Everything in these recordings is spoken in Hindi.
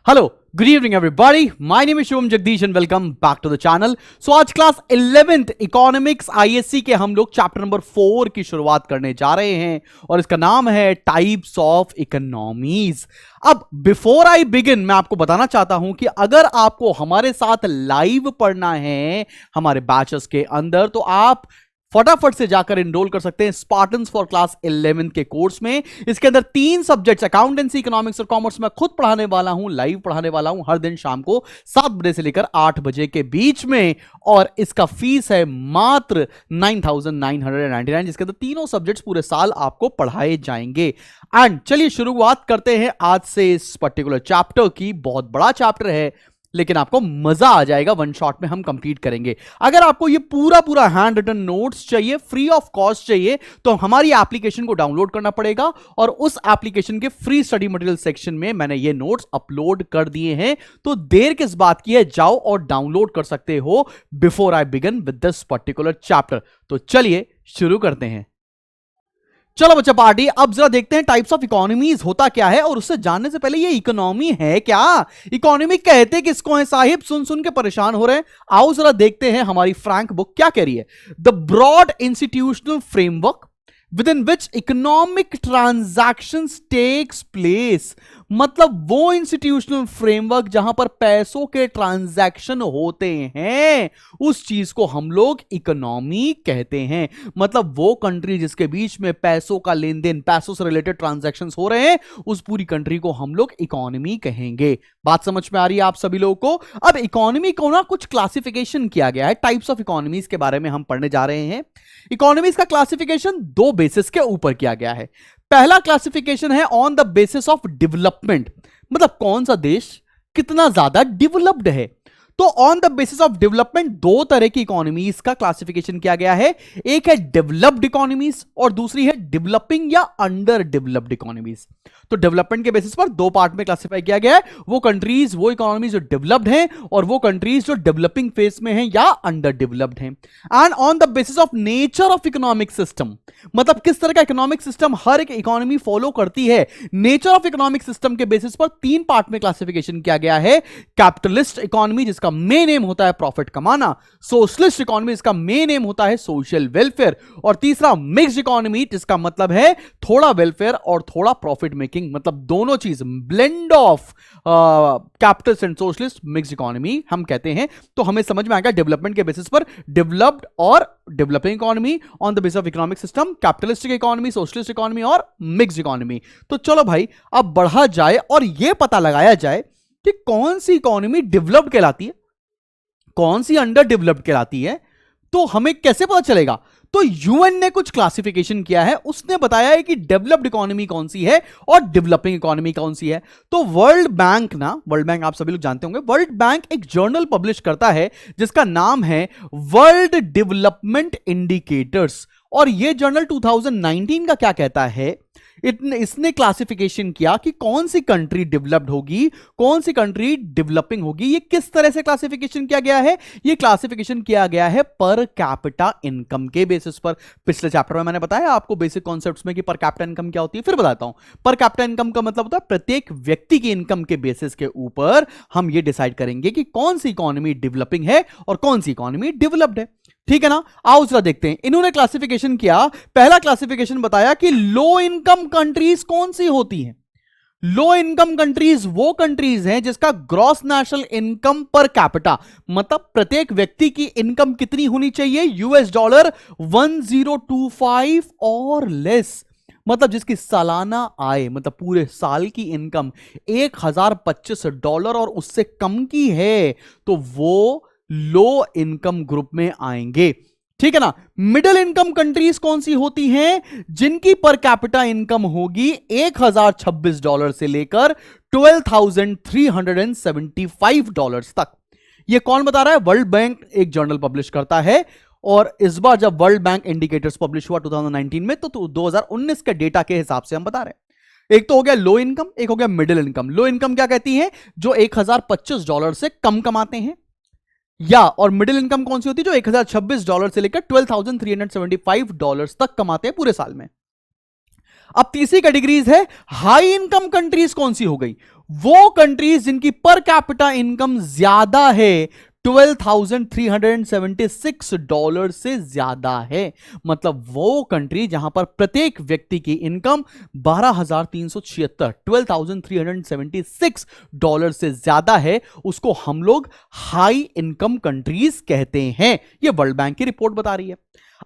Hello, good evening everybody. My name is Shubham Jagdish and welcome back to the channel. So आज क्लास 11th इकोनॉमिक्स आईएससी के हम लोग चैप्टर नंबर 4 की शुरुआत करने जा रहे हैं और इसका नाम है टाइप्स ऑफ इकोनॉमीज। अब बिफोर आई बिगिन मैं आपको बताना चाहता हूं कि अगर आपको हमारे साथ लाइव पढ़ना है हमारे बैचेस के अंदर तो आप फटाफट से जाकर एनरोल कर सकते हैं स्पार्टन्स फॉर क्लास 11 के कोर्स में। इसके अंदर 3 सब्जेक्ट्स अकाउंटेंसी, इकोनॉमिक्स और कॉमर्स मैं खुद पढ़ाने वाला हूं, लाइव पढ़ाने वाला हूं हर दिन शाम को 7 बजे से लेकर 8 बजे के बीच में। और इसका फीस है मात्र 9,999, जिसके अंदर तीनों सब्जेक्ट्स पूरे साल आपको पढ़ाए जाएंगे। एंड चलिए शुरुआत करते हैं आज से इस पर्टिकुलर चैप्टर की। बहुत बड़ा चैप्टर है लेकिन आपको मजा आ जाएगा, वन शॉट में हम कंप्लीट करेंगे। अगर आपको ये पूरा हैंड रिटन नोट्स चाहिए, फ्री ऑफ कॉस्ट चाहिए, तो हमारी एप्लीकेशन को डाउनलोड करना पड़ेगा और उस एप्लीकेशन के फ्री स्टडी मटेरियल सेक्शन में मैंने ये नोट्स अपलोड कर दिए हैं। तो देर किस बात की है, जाओ और डाउनलोड कर सकते हो before I begin with this particular chapter. तो चलिए शुरू करते हैं। चलो बच्चा पार्टी, अब जरा देखते हैं टाइप्स ऑफ इकोनॉमीज होता क्या है। और उससे जानने से पहले ये इकोनॉमी है क्या, इकोनॉमी कहते किसको है साहिब, सुन सुन के परेशान हो रहे हैं। आओ जरा देखते हैं हमारी फ्रैंक बुक क्या कह रही है। The broad institutional framework within which economic transactions takes place, मतलब वो इंस्टीट्यूशनल फ्रेमवर्क जहां पर पैसों के ट्रांजैक्शन होते हैं उस चीज को हम लोग इकोनॉमी कहते हैं। मतलब वो कंट्री जिसके बीच में पैसों का लेन देन, पैसों से रिलेटेड ट्रांजैक्शंस हो रहे हैं, उस पूरी कंट्री को हम लोग इकोनॉमी कहेंगे। बात समझ में आ रही है आप सभी लोगों को। अब इकोनॉमी को ना कुछ क्लासिफिकेशन किया गया है, टाइप्स ऑफ इकोनॉमीज के बारे में हम पढ़ने जा रहे हैं। इकोनॉमीज का क्लासिफिकेशन 2 बेसिस के ऊपर किया गया है। पहला क्लासिफिकेशन है on the basis of development, मतलब कौन सा देश कितना ज्यादा डेवलप्ड है। तो on the basis of development 2 तरह की इकोनॉमीज का क्लासिफिकेशन किया गया है। एक है डेवलप्ड इकोनॉमीज और दूसरी है डेवलपिंग या अंडर डेवलप्ड इकोनॉमीज। तो डेवलपमेंट के बेसिस पर 2 पार्ट में क्लासिफाई किया गया है, वो कंट्रीज, वो इकोनॉमीज जो डेवलप्ड हैं और वो कंट्रीज जो डेवलपिंग फेज में हैं या अंडर डेवलप्ड हैं। And on the basis of nature of economic system, मतलब किस तरह का इकोनॉमिक सिस्टम हर एक इकोनॉमी फॉलो करती है। नेचर ऑफ इकोनॉमिक सिस्टम के बेसिस पर 3 पार्ट में क्लासिफिकेशन किया गया है। कैपिटलिस्ट इकोनॉमी जिसका मेन एम होता है प्रॉफिट कमाना, सोशलिस्ट इकोनॉमी जिसका मेन एम होता है सोशल वेलफेयर, और तीसरा मिक्स्ड इकोनॉमी जिसका मतलब है थोड़ा वेलफेयर और थोड़ा प्रॉफिट मेकिंग, मतलब दोनों चीज, blend of capitalist and socialist mixed economy हम कहते हैं। तो हमें समझ में आएगा डेवलपमेंट के बेसिस पर डेवलप्ड और developing economy, on the basis of economic system capitalistic economy, socialist economy और मिक्स्ड इकोनॉमी। तो चलो भाई अब बढ़ा जाए और यह पता लगाया जाए कि कौन सी इकोनॉमी डेवलप्ड कहलाती है, कौन सी अंडर डेवलप्ड कहलाती है। तो हमें कैसे पता चलेगा? तो यूएन ने कुछ क्लासिफिकेशन किया है, उसने बताया है कि डेवलप्ड इकोनॉमी कौन सी है और डेवलपिंग इकोनॉमी कौन सी है। तो वर्ल्ड बैंक ना, वर्ल्ड बैंक आप सभी लोग जानते होंगे, वर्ल्ड बैंक एक जर्नल पब्लिश करता है जिसका नाम है वर्ल्ड डेवलपमेंट इंडिकेटर्स। और यह जर्नल 2019 का क्या कहता है, इसने क्लासिफिकेशन किया कि कौन सी कंट्री डेवलप्ड होगी, कौन सी कंट्री डेवलपिंग होगी। ये किस तरह से क्लासिफिकेशन किया गया है? ये क्लासिफिकेशन किया गया है पर कैपिटा इनकम के बेसिस पर। पिछले चैप्टर में मैंने बताया आपको बेसिक कॉन्सेप्ट्स में कि पर कैपिटा इनकम क्या होती है, फिर बताता हूं। पर कैपिटा इनकम का मतलब होता है प्रत्येक व्यक्ति की इनकम के बेसिस के ऊपर हम ये डिसाइड करेंगे कि कौन सी इकोनॉमी डेवलपिंग है और कौन सी इकोनॉमी डेवलप्ड है। ठीक है ना? आओ जरा देखते हैं। इन्होंने क्लासिफिकेशन किया, पहला क्लासिफिकेशन बताया कि लो इनकम कंट्रीज कौन सी होती हैं। लो इनकम कंट्रीज वो कंट्रीज हैं जिसका gross national income per capita, मतलब प्रत्येक व्यक्ति की इनकम कितनी होनी चाहिए, $1025 और लेस, मतलब जिसकी सालाना आय, मतलब पूरे साल की इनकम $1025 और उससे कम की है, तो वो लो इनकम ग्रुप में आएंगे। ठीक है ना? मिडिल इनकम कंट्रीज कौन सी होती हैं? जिनकी पर कैपिटा इनकम होगी $1026 से लेकर $12,375 तक। यह कौन बता रहा है? वर्ल्ड बैंक एक जर्नल पब्लिश करता है। और इस बार जब वर्ल्ड बैंक इंडिकेटर्स पब्लिश हुआ 2019 में, तो 2019 के डेटा के हिसाब से हम बता रहे हैं। एक तो हो गया लो इनकम, एक हो गया मिडिल इनकम। लो इनकम क्या कहती है? जो $1025 से कम कमाते हैं, या और मिडिल इनकम कौन सी होती है? जो $1026 से लेकर $12,375 तक कमाते हैं पूरे साल में। अब तीसरी कैटेगरीज है हाई इनकम कंट्रीज। कौन सी हो गई? वो कंट्रीज जिनकी पर कैपिटा इनकम ज्यादा है, $12,376 से ज्यादा है। मतलब वो कंट्री जहां पर प्रत्येक व्यक्ति की इनकम 12,376 $12,376 से ज्यादा है, उसको हम लोग हाई इनकम कंट्रीज कहते हैं। यह वर्ल्ड बैंक की रिपोर्ट बता रही है।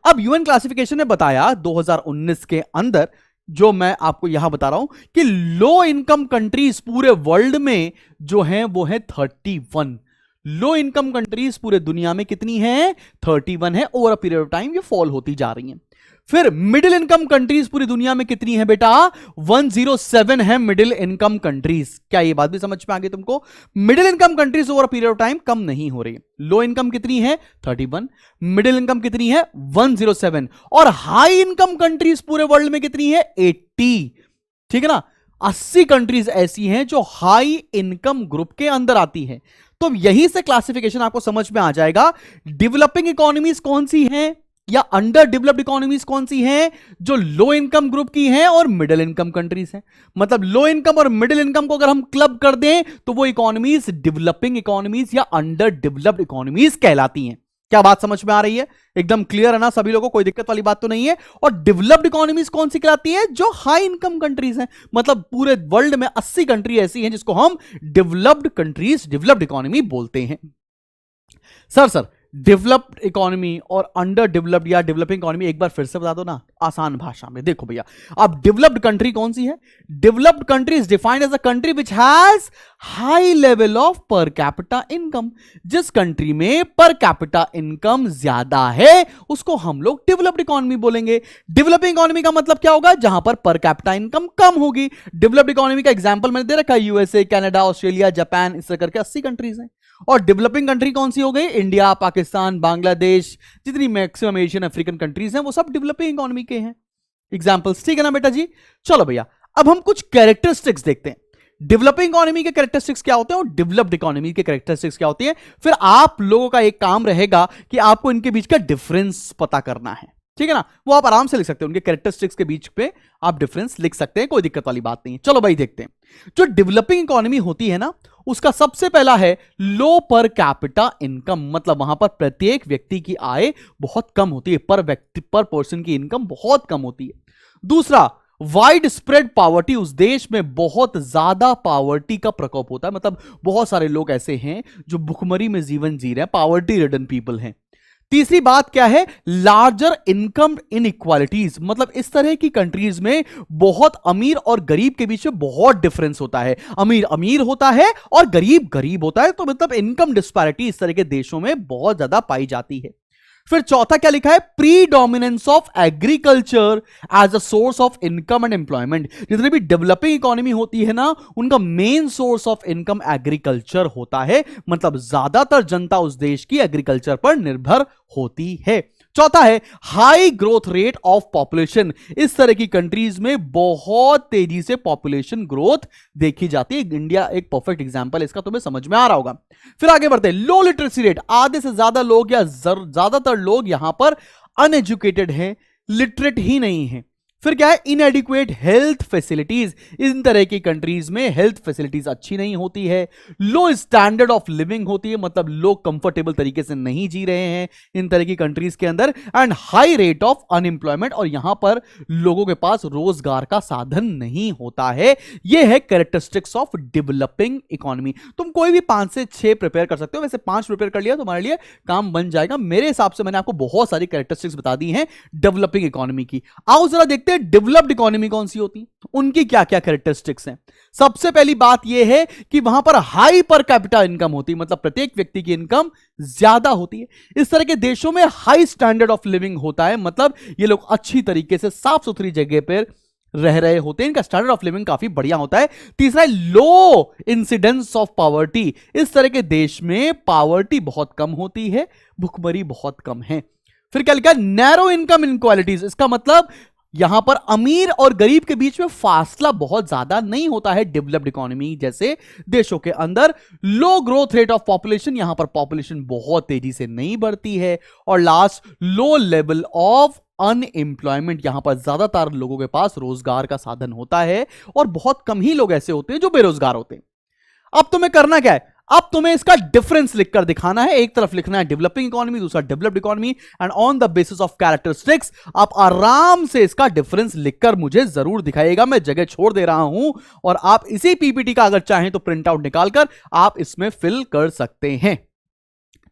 अब यूएन क्लासिफिकेशन ने बताया 2019 के अंदर, जो मैं आपको यहां बता रहा हूं कि लो इनकम कंट्रीज पूरे वर्ल्ड में जो हैं वो है 31। लो इनकम कंट्रीज पूरे दुनिया में कितनी हैं? 31 है। Over a period of time ये फॉल होती जा रही हैं। फिर मिडिल इनकम कंट्रीज पूरी दुनिया में कितनी है बेटा? 107 है मिडिल इनकम कंट्रीज। क्या ये बात भी समझ में आ गई तुमको? Middle income countries over a period of time कम नहीं हो रही। लो इनकम कितनी है? 31। मिडिल इनकम कितनी है? 107। और हाई इनकम कंट्रीज पूरे वर्ल्ड में कितनी है? 80। ठीक है ना? 80 कंट्रीज ऐसी हैं जो हाई इनकम ग्रुप के अंदर आती है। तो यहीं से क्लासिफिकेशन आपको समझ में आ जाएगा। डेवलपिंग इकोनॉमीज कौन सी हैं या अंडर डेवलप्ड इकोनॉमीज कौन सी हैं? जो लो इनकम ग्रुप की हैं और मिडिल इनकम कंट्रीज हैं। मतलब लो इनकम और मिडिल इनकम को अगर हम क्लब कर दें तो वो इकोनॉमीज डेवलपिंग इकोनॉमीज या अंडर डेवलप्ड इकोनॉमीज कहलाती हैं। क्या बात समझ में आ रही है? एकदम क्लियर है ना सभी लोगों को? कोई दिक्कत वाली बात तो नहीं है। और डेवलप्ड इकोनॉमीज कौन सी कहलाती है? जो हाई इनकम कंट्रीज हैं। मतलब पूरे वर्ल्ड में 80 कंट्री ऐसी हैं जिसको हम डेवलप्ड कंट्रीज, डेवलप्ड इकोनॉमी बोलते हैं। सर डेवलप्ड इकोनॉमी और अंडर डेवलप्ड या डेवलपिंग इकोनॉमी एक बार फिर से बता दो ना आसान भाषा में। देखो भैया, अब डेवलप्ड कंट्री कौन सी है? Developed country is defined as a country which has high level of per capita income. जिस कंट्री में पर कैपिटा इनकम ज्यादा है उसको हम लोग डेवलप्ड इकोनॉमी बोलेंगे। डेवलपिंग इकोनॉमी का मतलब क्या होगा? जहां पर कैपिटा इनकम कम होगी। डेवलप्ड इकोनॉमी का एग्जांपल मैंने दे रखा है, यूएसए, कनाडा, ऑस्ट्रेलिया, जापान, इस तरह करके 80 कंट्रीज हैं। और डेवलपिंग कंट्री कौन सी हो गई? इंडिया, पाकिस्तान, बांग्लादेश, जितनी मैक्सिमम एशियन अफ्रीकन कंट्रीज हैं वो सब डेवलपिंग इकोनॉमी के हैं एग्जांपल्स। ठीक है ना बेटा जी? चलो भैया, अब हम कुछ कैरेक्टरिस्टिक्स देखते हैं। डेवलपिंग इकोनॉमी के कैरेक्टरिस्टिक्स क्या होते हैं और डेवलप्ड इकोनॉमी के कैरेक्टरिस्टिक्स क्या होती हैं। फिर आप लोगों का एक काम रहेगा कि आपको इनके बीच का डिफरेंस पता करना है। ठीक है ना? वो आप आराम से लिख सकते हैं, उनके कैरेक्टरिस्टिक्स के बीच पे आप डिफरेंस लिख सकते हैं, कोई दिक्कत वाली बात नहीं है। चलो भाई देखते हैं। जो डेवलपिंग इकोनॉमी होती है ना, उसका सबसे पहला है लो पर कैपिटा इनकम। मतलब वहां पर प्रत्येक व्यक्ति की आय बहुत कम होती है, पर व्यक्ति, पर पर्सन की इनकम बहुत कम होती है। दूसरा, वाइड स्प्रेड पावर्टी। उस देश में बहुत ज्यादा पावर्टी का प्रकोप होता है। मतलब बहुत सारे लोग ऐसे हैं जो भुखमरी में जीवन जी रहे हैं, पावर्टी रिडन पीपल हैं। तीसरी बात क्या है? Larger income inequalities. मतलब इस तरह की कंट्रीज में बहुत अमीर और गरीब के बीच में बहुत डिफरेंस होता है। अमीर अमीर होता है और गरीब गरीब होता है। तो मतलब इनकम डिस्पैरिटी इस तरह के देशों में बहुत ज्यादा पाई जाती है। फिर चौथा क्या लिखा है? Predominance of agriculture as a source of income and employment. जितनी भी डेवलपिंग इकोनॉमी होती है ना, उनका main source of income agriculture होता है। मतलब ज्यादातर जनता उस देश की एग्रीकल्चर पर निर्भर होती है। चौथा है high growth rate of population. इस तरह की कंट्रीज में बहुत तेजी से पॉपुलेशन ग्रोथ देखी जाती है। इंडिया एक परफेक्ट एग्जांपल है इसका, तुम्हें समझ में आ रहा होगा। फिर आगे बढ़ते हैं। लो लिटरेसी रेट। आधे से ज्यादा लोग या ज्यादातर लोग यहां पर अनएजुकेटेड हैं, लिटरेट ही नहीं है। फिर क्या है? इनएडिक्वेट हेल्थ फैसिलिटीज। इन तरह की कंट्रीज में हेल्थ फैसिलिटीज अच्छी नहीं होती है। लो स्टैंडर्ड ऑफ लिविंग होती है, मतलब लोग कंफर्टेबल तरीके से नहीं जी रहे हैं इन तरह की कंट्रीज के अंदर। And high rate of unemployment, और यहां पर लोगों के पास रोजगार का साधन नहीं होता है। यह है कैरेक्टरिस्टिक्स ऑफ डेवलपिंग इकोनॉमी। तुम कोई भी 5 से 6 प्रिपेयर कर सकते हो। वैसे 5 प्रिपेयर कर लिया तुम्हारे लिए काम बन जाएगा। मेरे हिसाब से मैंने आपको बहुत सारी कैरेक्टरिस्टिक्स बता दी हैं डेवलपिंग इकोनॉमी की। आओ जरा देखते हैं डेवलप्ड इकोनॉमी कौन सी होती, उनकी क्या क्या कैरेक्टरिस्टिक्स हैं। सबसे पहली बात यह है कि वहां पर हाई पर कैपिटा इनकम होती है, मतलब प्रत्येक व्यक्ति की इनकम ज्यादा होती है। इस तरह के देशों में हाई स्टैंडर्ड ऑफ लिविंग होता है, मतलब ये लोग अच्छी तरीके से साफ सुथरी जगह पर रह रहे होते हैं, इनका स्टैंडर्ड ऑफ लिविंग काफी बढ़िया होता है। तीसरा है लो इंसिडेंस ऑफ पॉवर्टी। इस तरह के देश में पॉवर्टी बहुत कम होती है, भुखमरी बहुत कम है। फिर क्या लिखा है? Narrow income inequalities. इसका मतलब यहां पर अमीर और गरीब के बीच में फासला बहुत ज्यादा नहीं होता है डेवलप्ड इकोनॉमी जैसे देशों के अंदर। लो ग्रोथ रेट ऑफ पॉपुलेशन, यहां पर पॉपुलेशन बहुत तेजी से नहीं बढ़ती है। और last, low level of unemployment, यहां पर ज्यादातर लोगों के पास रोजगार का साधन होता है और बहुत कम ही लोग ऐसे होते हैं जो बेरोजगार होते हैं। अब तुम्हें करना क्या है, अब तुम्हें इसका डिफरेंस लिखकर दिखाना है। एक तरफ लिखना है डेवलपिंग इकोनॉमी, दूसरा developed economy, and on the basis of characteristics आप आराम से इसका डिफरेंस लिखकर मुझे जरूर दिखाइएगा। मैं जगह छोड़ दे रहा हूं और आप इसी पीपीटी का अगर चाहें तो प्रिंट आउट निकालकर आप इसमें फिल कर सकते हैं।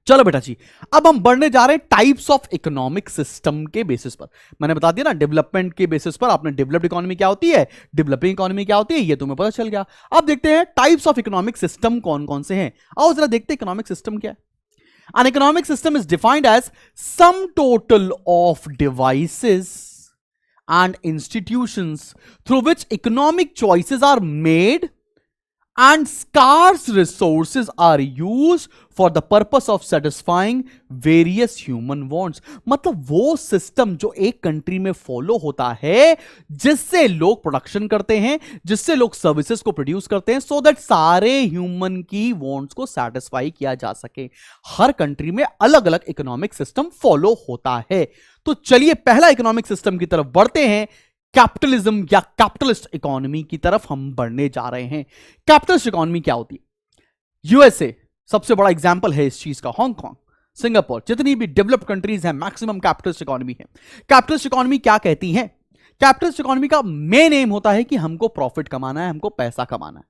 चलो बेटा जी, अब हम बढ़ने जा रहे हैं टाइप्स ऑफ इकोनॉमिक सिस्टम के बेसिस पर। मैंने बता दिया ना, डेवलपमेंट के बेसिस पर आपने डेवलप्ड इकोनॉमी क्या होती है, डेवलपिंग इकोनॉमी क्या होती है, ये तुम्हें पता चल गया। अब देखते हैं टाइप्स ऑफ इकोनॉमिक सिस्टम कौन कौन से हैं। आओ जरा देखते हैं इकोनॉमिक सिस्टम क्या है। An economic system is defined as sum total of devices and institutions through which economic choices are made and scarce resources are used for the purpose of satisfying various human wants। मतलब वो सिस्टम जो एक कंट्री में फॉलो होता है जिससे लोग प्रोडक्शन करते हैं, जिससे लोग सर्विसेज को प्रोड्यूस करते हैं, सो दैट सारे ह्यूमन की वांट्स को सेटिस्फाई किया जा सके। हर कंट्री में अलग अलग इकोनॉमिक सिस्टम फॉलो होता है। तो चलिए पहला इकोनॉमिक सिस्टम की तरफ बढ़ते हैं। कैपिटलिज्म या कैपिटलिस्ट इकोनॉमी की तरफ हम बढ़ने जा रहे हैं। कैपिटलिस्ट इकोनॉमी क्या होती है? यूएसए सबसे बड़ा एग्जांपल है इस चीज का। हांगकांग, सिंगापुर, जितनी भी डेवलप्ड कंट्रीज हैं मैक्सिमम कैपिटलिस्ट इकोनॉमी है। कैपिटलिस्ट इकोनॉमी क्या कहती है? कैपिटलिस्ट इकोनॉमी का मेन एम होता है कि हमको प्रॉफिट कमाना है, हमको पैसा कमाना है।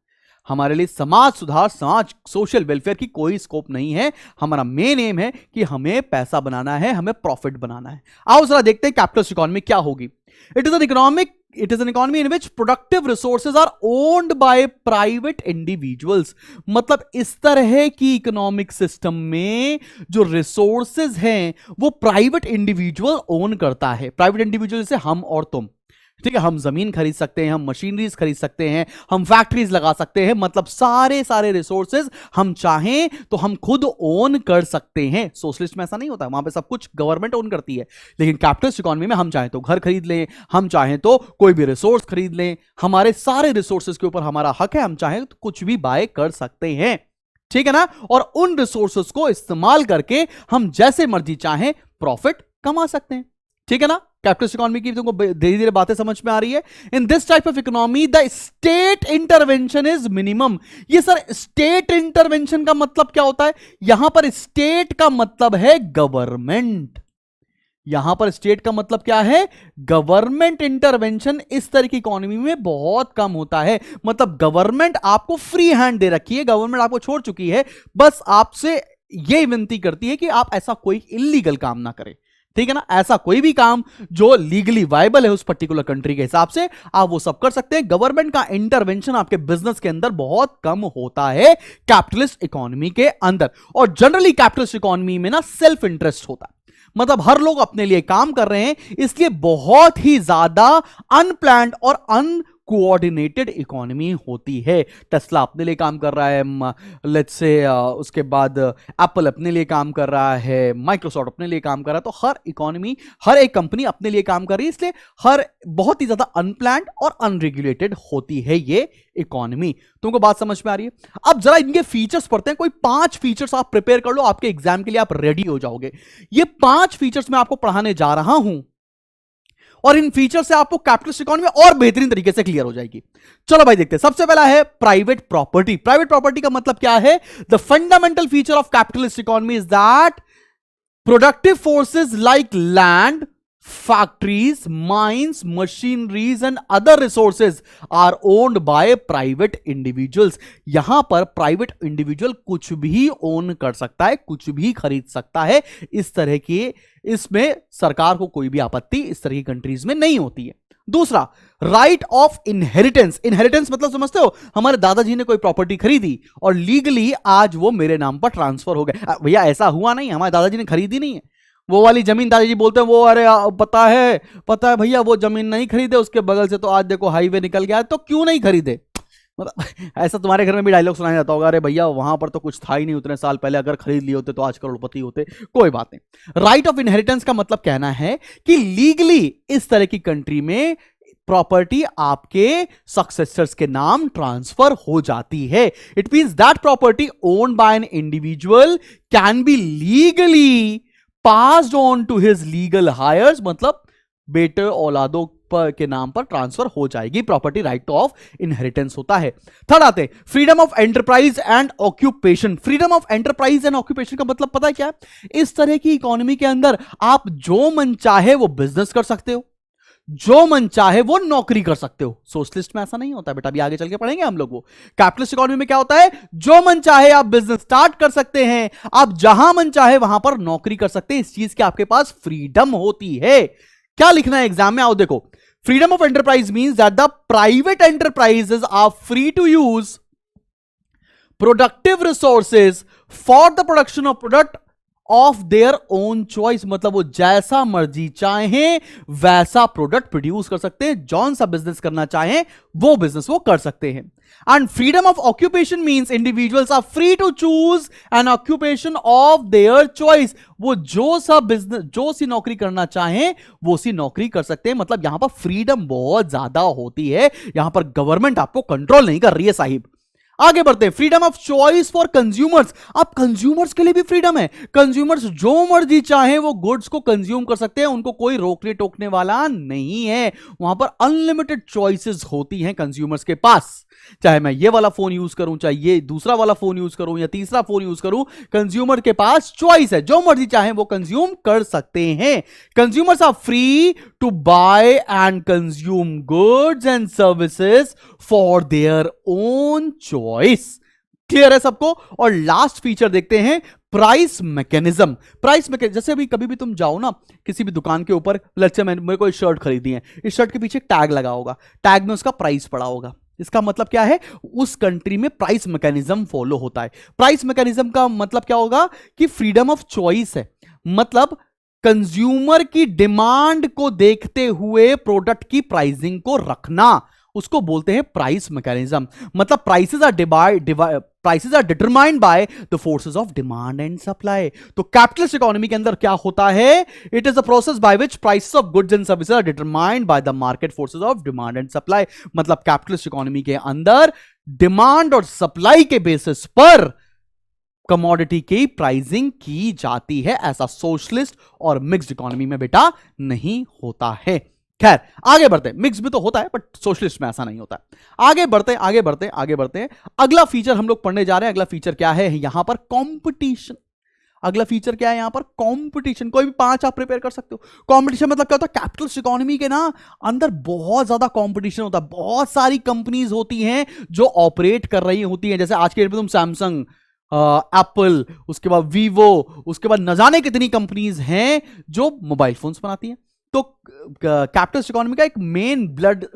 हमारे लिए समाज सुधार, समाज सोशल वेलफेयर की कोई स्कोप नहीं है। हमारा मेन एम है कि हमें पैसा बनाना है, हमें प्रॉफिट बनाना है। आओ जरा देखते हैं कैपिटलिस्ट इकोनॉमी क्या होगी। It is an economy in which productive resources are owned by private individuals. मतलब इस तरह की इकोनॉमिक सिस्टम में जो रिसोर्सेज हैं वो प्राइवेट इंडिविजुअल ओन करता है। प्राइवेट इंडिविजुअल जैसे हम और तुम, ठीक है, हम जमीन खरीद सकते हैं, हम मशीनरीज खरीद सकते हैं, हम फैक्ट्रीज लगा सकते हैं। मतलब सारे रिसोर्सेज हम चाहें तो हम खुद ओन कर सकते हैं। सोशलिस्ट में ऐसा नहीं होता, वहां पे सब कुछ गवर्नमेंट ओन करती है। लेकिन कैपिटलिस्ट इकोनॉमी में हम चाहें तो घर खरीद लें, हम चाहें तो कोई भी रिसोर्स खरीद लें, हमारे सारे रिसोर्सेज के ऊपर हमारा हक है, हम चाहें तो कुछ भी बाय कर सकते हैं। ठीक है ना? और उन रिसोर्सेज को इस्तेमाल करके हम जैसे मर्जी चाहें प्रॉफिट कमा सकते हैं। ठीक है ना? कैपिटलिस्ट इकोनॉमी की तुमको धीरे धीरे बातें समझ में आ रही है। इन this type of economy the state intervention is minimum. ये सर स्टेट इंटरवेंशन का मतलब क्या होता है? यहां पर स्टेट का मतलब है गवर्नमेंट। यहां पर स्टेट का मतलब क्या है? गवर्नमेंट इंटरवेंशन इस तरह की इकोनॉमी में बहुत कम होता है। मतलब गवर्नमेंट आपको फ्री हैंड दे रखी है, गवर्नमेंट आपको छोड़ चुकी है, बस आपसे यह विनती करती है कि आप ऐसा कोई इलीगल काम ना करें। ठीक है ना? ऐसा कोई भी काम जो लीगली वायबल है उस पर्टिकुलर कंट्री के हिसाब से आप वो सब कर सकते हैं। गवर्नमेंट का इंटरवेंशन आपके बिजनेस के अंदर बहुत कम होता है कैपिटलिस्ट इकोनॉमी के अंदर। और जनरली कैपिटलिस्ट इकोनॉमी में ना सेल्फ इंटरेस्ट होता है। मतलब हर लोग अपने लिए काम कर रहे हैं, इसलिए बहुत ही ज्यादा अनप्लान्ड और कोऑर्डिनेटेड इकोनॉमी होती है। टेस्ला अपने लिए काम कर रहा है, लेट्स से उसके बाद एप्पल अपने लिए काम कर रहा है, माइक्रोसॉफ्ट अपने लिए काम कर रहा है। तो हर इकोनॉमी, हर एक कंपनी अपने लिए काम कर रही है, इसलिए हर बहुत ही ज्यादा अनप्लान्ड और अनरेगुलेटेड होती है ये इकोनॉमी। तुमको बात समझ में आ रही है? अब जरा इनके फीचर्स पढ़ते हैं। कोई 5 फीचर्स आप प्रिपेयर कर लो, आपके एग्जाम के लिए आप रेडी हो जाओगे। ये 5 फीचर्स मैं आपको पढ़ाने जा रहा हूं और इन फीचर से आपको कैपिटलिस्ट इकोनॉमी और बेहतरीन तरीके से क्लियर हो जाएगी। चलो भाई देखते हैं। सबसे पहला है प्राइवेट प्रॉपर्टी। प्राइवेट प्रॉपर्टी का मतलब क्या है? The fundamental feature of capitalist economy is that productive forces like land, factories, mines, machineries and other resources are owned by private individuals। यहां पर प्राइवेट इंडिविजुअल कुछ भी ओन कर सकता है, कुछ भी खरीद सकता है। इस तरह की, इसमें सरकार को कोई भी आपत्ति इस तरह की कंट्रीज में नहीं होती है। दूसरा, राइट ऑफ इनहेरिटेंस। इनहेरिटेंस मतलब समझते हो? हमारे दादाजी ने कोई प्रॉपर्टी खरीदी और लीगली आज वो मेरे नाम पर ट्रांसफर हो गया। भैया ऐसा हुआ नहीं, हमारे दादाजी ने खरीदी नहीं है वो वाली जमीन। दादाजी बोलते हैं वो, अरे पता है भैया वो जमीन नहीं खरीदे, उसके बगल से तो आज देखो हाईवे निकल गया है। तो क्यों नहीं खरीदे? मतलब ऐसा तुम्हारे घर में भी डायलॉग सुनाया जाता होगा, अरे भैया वहां पर तो कुछ था ही नहीं उतने साल पहले, अगर खरीद लिए होते तो आज करोड़पति होते। कोई बात नहीं। राइट ऑफ इनहेरिटेंस का मतलब कहना है कि लीगली इस तरह की कंट्री में प्रॉपर्टी आपके सक्सेसर्स के नाम ट्रांसफर हो जाती है। It means that property owned by an individual can be legally passed on to his legal heirs, मतलब बेटे औलादों के नाम पर ट्रांसफर हो जाएगी। प्रॉपर्टी राइट ऑफ इनहेरिटेंस होता है। थर्ड आते freedom of enterprise and occupation. Freedom of enterprise and occupation का मतलब पता है क्या है? इस तरह की इकोनॉमी के अंदर आप जो मन चाहे वो बिजनेस कर सकते हो, जो मन चाहे वो नौकरी कर सकते हो। सोशलिस्ट में ऐसा नहीं होता बेटा, अभी आगे चल के पढ़ेंगे हम लोग। वो कैपिटलिस्ट इकोनॉमी में क्या होता है? जो मन चाहे आप बिजनेस स्टार्ट कर सकते हैं, आप जहां मन चाहे वहां पर नौकरी कर सकते हैं। इस चीज की आपके पास फ्रीडम होती है। क्या लिखना है एग्जाम में? आओ देखो, freedom of enterprise means that the private enterprises are free to use productive resources for the production of product of their own choice. मतलब वो जैसा मर्जी चाहे वैसा प्रोडक्ट प्रोड्यूस कर सकते हैं, जौन सा बिजनेस करना चाहे वो बिजनेस वो कर सकते हैं। And freedom of occupation means individuals are free to choose an occupation of their choice. वो जो सा बिजनेस, जो सी नौकरी करना चाहे वो सी नौकरी कर सकते हैं। मतलब यहां पर फ्रीडम बहुत ज्यादा होती है, यहां पर गवर्नमेंट आपको कंट्रोल नहीं कर रही है साहिब। आगे बढ़ते हैं, freedom of choice for consumers. अब कंज्यूमर्स के लिए भी फ्रीडम है। कंज्यूमर्स जो मर्जी चाहे वो गुड्स को कंज्यूम कर सकते हैं, उनको कोई रोकने टोकने वाला नहीं है। वहां पर अनलिमिटेड चॉइसेस होती हैं कंज्यूमर्स के पास। चाहे मैं ये वाला फोन यूज करूं, चाहे ये दूसरा वाला फोन यूज करूं या तीसरा फोन यूज करूं, कंज्यूमर के पास चॉइस है, जो मर्जी चाहे वो कंज्यूम कर सकते हैं। Consumers are free to buy and consume goods and services for their own choice. Clear है सबको? और लास्ट फीचर देखते हैं, प्राइस मैकेनिज्म। प्राइस मैकेनिज्म, जैसे अभी कभी भी तुम जाओ ना किसी भी दुकान के ऊपर, लेट्स से मेरे को एक शर्ट खरीदी है, इस शर्ट के पीछे टैग लगा होगा, टैग में उसका प्राइस पड़ा होगा। इसका मतलब क्या है? उस कंट्री में प्राइस मैकेनिज्म फॉलो होता है। प्राइस मैकेनिज्म का मतलब क्या होगा? कि फ्रीडम ऑफ चॉइस है, मतलब कंज्यूमर की डिमांड को देखते हुए प्रोडक्ट की प्राइसिंग को रखना, उसको बोलते हैं प्राइस मैकेनिज्म। मतलब prices are determined by the forces of demand and supply. तो कैपिटलिस्ट इकोनॉमी के अंदर क्या होता है? It is a process by which prices of goods and services are determined by the market forces of demand and supply. मतलब कैपिटलिस्ट इकोनॉमी के अंदर डिमांड और सप्लाई के बेसिस पर कमोडिटी की प्राइसिंग की जाती है। ऐसा सोशलिस्ट और मिक्स्ड इकोनॉमी में बेटा नहीं होता है। खैर आगे बढ़ते हैं, मिक्स भी तो होता है बट सोशलिस्ट में ऐसा नहीं होता है। आगे बढ़ते हैं। अगला फीचर हम लोग पढ़ने जा रहे हैं। अगला फीचर क्या है यहां पर? कंपटीशन। अगला फीचर क्या है यहां पर? कंपटीशन। कोई भी 5 आप प्रिपेयर कर सकते हो। कंपटीशन मतलब क्या होता है? कैपिटलिस्ट इकोनॉमी के ना अंदर बहुत ज्यादा कंपटीशन होता है। बहुत सारी कंपनीज होती हैं जो ऑपरेट कर रही होती हैं। जैसे आज के डेट में तुम सैमसंग, एप्पल, उसके बाद वीवो, उसके बाद न जाने कितनी कंपनीज हैं जो मोबाइल फोन्स बनाती हैं। तो कैपिटलिस्ट इकोनॉमी का एक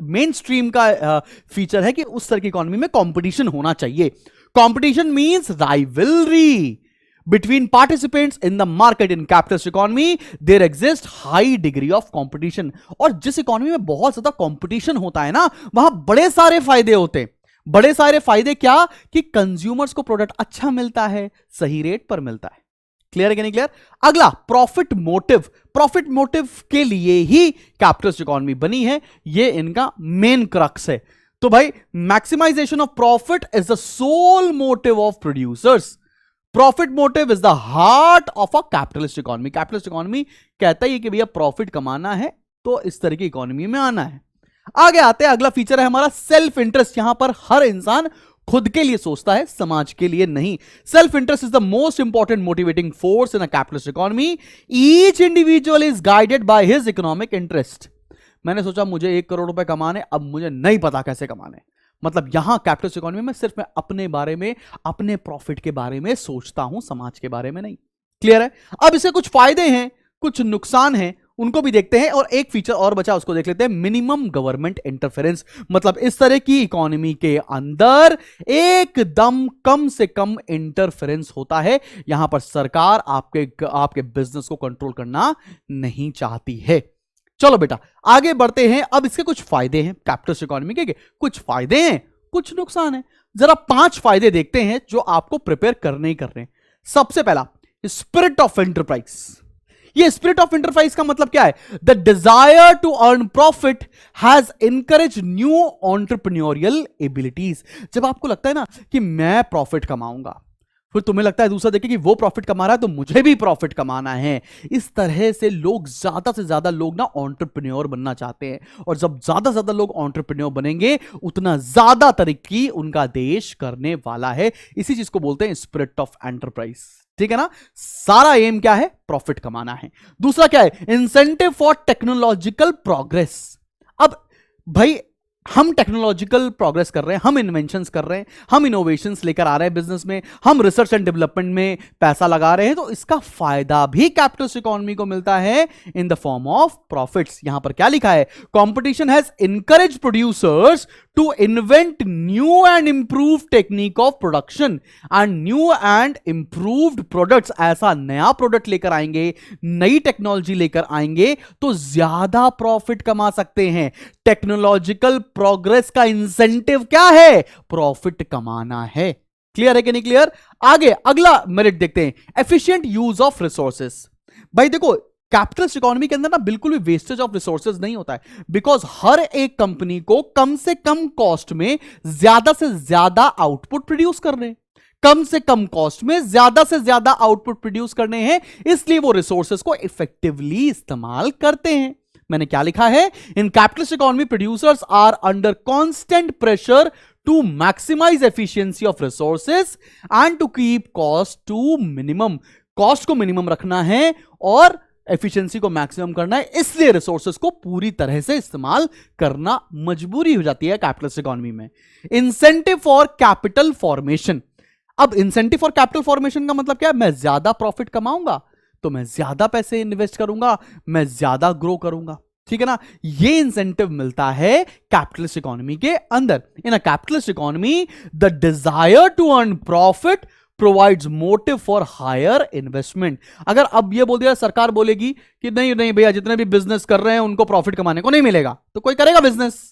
मेन स्ट्रीम का फीचर है कि उस तरह की इकोनॉमी में कंपटीशन होना चाहिए। Competition means rivalry between participants in the market in capitalist economy there exists high degree of competition। और जिस इकोनॉमी में बहुत ज्यादा कंपटीशन होता है ना, वहां बड़े सारे फायदे होते हैं। बड़े सारे फायदे क्या? कि कंज्यूमर्स को प्रोडक्ट अच्छा मिलता है, सही रेट पर मिलता है। क्लियर है कि नहीं क्लियर? अगला प्रॉफिट मोटिव। प्रॉफिट मोटिव के लिए ही कैपिटलिस्ट इकोनॉमी बनी है, ये इनका मेन क्रक्स है। तो भाई maximisation of profit is the sole motive of producers. Profit motive is the heart of a capitalist economy. Capitalist economy कहता है कि भैया प्रॉफिट कमाना है तो इस तरह की इकोनॉमी में आना है। आगे आते हैं, अगला फीचर है हमारा सेल्फ इंटरेस्ट। यहां पर हर इंसान खुद के लिए सोचता है, समाज के लिए नहीं। Self interest is the most important motivating force in a capitalist economy. Each individual is guided by his economic interest. मैंने सोचा मुझे 1 करोड़ रुपए कमाने, अब मुझे नहीं पता कैसे कमाने। मतलब यहां कैपिटलिस्ट इकोनॉमी में सिर्फ मैं अपने बारे में, अपने प्रॉफिट के बारे में सोचता हूं, समाज के बारे में नहीं। क्लियर है? अब इससे कुछ फायदे हैं, कुछ नुकसान हैं, उनको भी देखते हैं। और एक फीचर और बचा, उसको देख लेते हैं, मिनिमम गवर्नमेंट इंटरफेरेंस। मतलब इस तरह की इकोनॉमी के अंदर एकदम कम से कम इंटरफेरेंस होता है। यहां पर सरकार आपके बिजनेस को कंट्रोल करना नहीं चाहती है। चलो बेटा आगे बढ़ते हैं। अब इसके कुछ फायदे हैं कैपिटलिस्ट इकोनॉमी के, कुछ फायदे हैं, कुछ नुकसान है। जरा 5 फायदे देखते हैं जो आपको प्रिपेयर करने ही करने। सबसे पहला, स्पिरिट ऑफ एंटरप्राइज। ये स्पिरिट ऑफ एंटरप्राइज का मतलब क्या है? The desire to earn profit has encourage new entrepreneurial abilities. जब आपको लगता है ना कि मैं प्रॉफिट कमाऊंगा, फिर तुम्हें लगता है दूसरा देखे कि वो प्रॉफिट कमा रहा है तो मुझे भी प्रॉफिट कमाना है। इस तरह से लोग, ज्यादा से ज्यादा लोग ना एंटरप्रेन्योर बनना चाहते हैं, और जब ज्यादा से ज्यादा लोग एंटरप्रेन्योर बनेंगे उतना ज्यादा तरक्की उनका देश करने वाला है। इसी चीज को बोलते हैं स्पिरिट ऑफ एंटरप्राइज। ठीक है ना? सारा एम क्या है? प्रॉफिट कमाना है। दूसरा क्या है? Incentive for technological progress. अब भाई हम टेक्नोलॉजिकल प्रोग्रेस कर रहे हैं, हम इन्वेंशंस कर रहे हैं, हम इनोवेशंस लेकर आ रहे हैं बिजनेस में, हम रिसर्च एंड डेवलपमेंट में पैसा लगा रहे हैं, तो इसका फायदा भी कैपिटलिस्ट इकोनॉमी को मिलता है in the form of profits. यहां पर क्या लिखा है? Competition has encourage producers to invent new and improve technique of production and new and improved products. ऐसा नया प्रोडक्ट लेकर आएंगे, नई टेक्नोलॉजी लेकर आएंगे तो ज्यादा प्रॉफिट कमा सकते हैं। टेक्नोलॉजिकल प्रोग्रेस का इंसेंटिव क्या है? प्रॉफिट कमाना है। क्लियर है कि नहीं क्लियर? आगे अगला मेरिट देखते हैं, एफिशिएंट यूज ऑफ रिसोर्सेस। भाई देखो, कैपिटलिस्ट इकोनॉमी के अंदर ना बिल्कुल भी वेस्टेज ऑफ रिसोर्सेज नहीं होता है, बिकॉज हर एक कंपनी को कम से कम कॉस्ट में ज्यादा से ज्यादा आउटपुट प्रोड्यूस करने हैं, कम से कम कॉस्ट में ज्यादा से ज्यादा आउटपुट प्रोड्यूस करने हैं, इसलिए वो रिसोर्सेज को इफेक्टिवली इस्तेमाल करते हैं। मैंने क्या लिखा है? In capitalist economy producers are under constant pressure to maximise efficiency of resources and to keep cost to minimum. Cost को मिनिमम रखना है और एफिशिएंसी को मैक्सिमम करना है, इसलिए रिसोर्सेज को पूरी तरह से इस्तेमाल करना मजबूरी हो जाती है कैपिटलिस्ट इकोनॉमी में। Incentive for capital formation. अब इंसेंटिव फॉर कैपिटल फॉर्मेशन का मतलब क्या है? मैं ज्यादा प्रॉफिट कमाऊंगा तो मैं ज्यादा पैसे इन्वेस्ट करूंगा, मैं ज्यादा ग्रो करूंगा। ठीक है ना? ये इंसेंटिव मिलता है कैपिटलिस्ट इकोनॉमी के अंदर। In a capitalist economy the desire to earn profit provides motive for higher investment. अगर अब ये बोल दिया, सरकार बोलेगी कि नहीं नहीं भैया, जितने भी बिजनेस कर रहे हैं उनको प्रॉफिट कमाने को नहीं मिलेगा, तो कोई करेगा बिजनेस?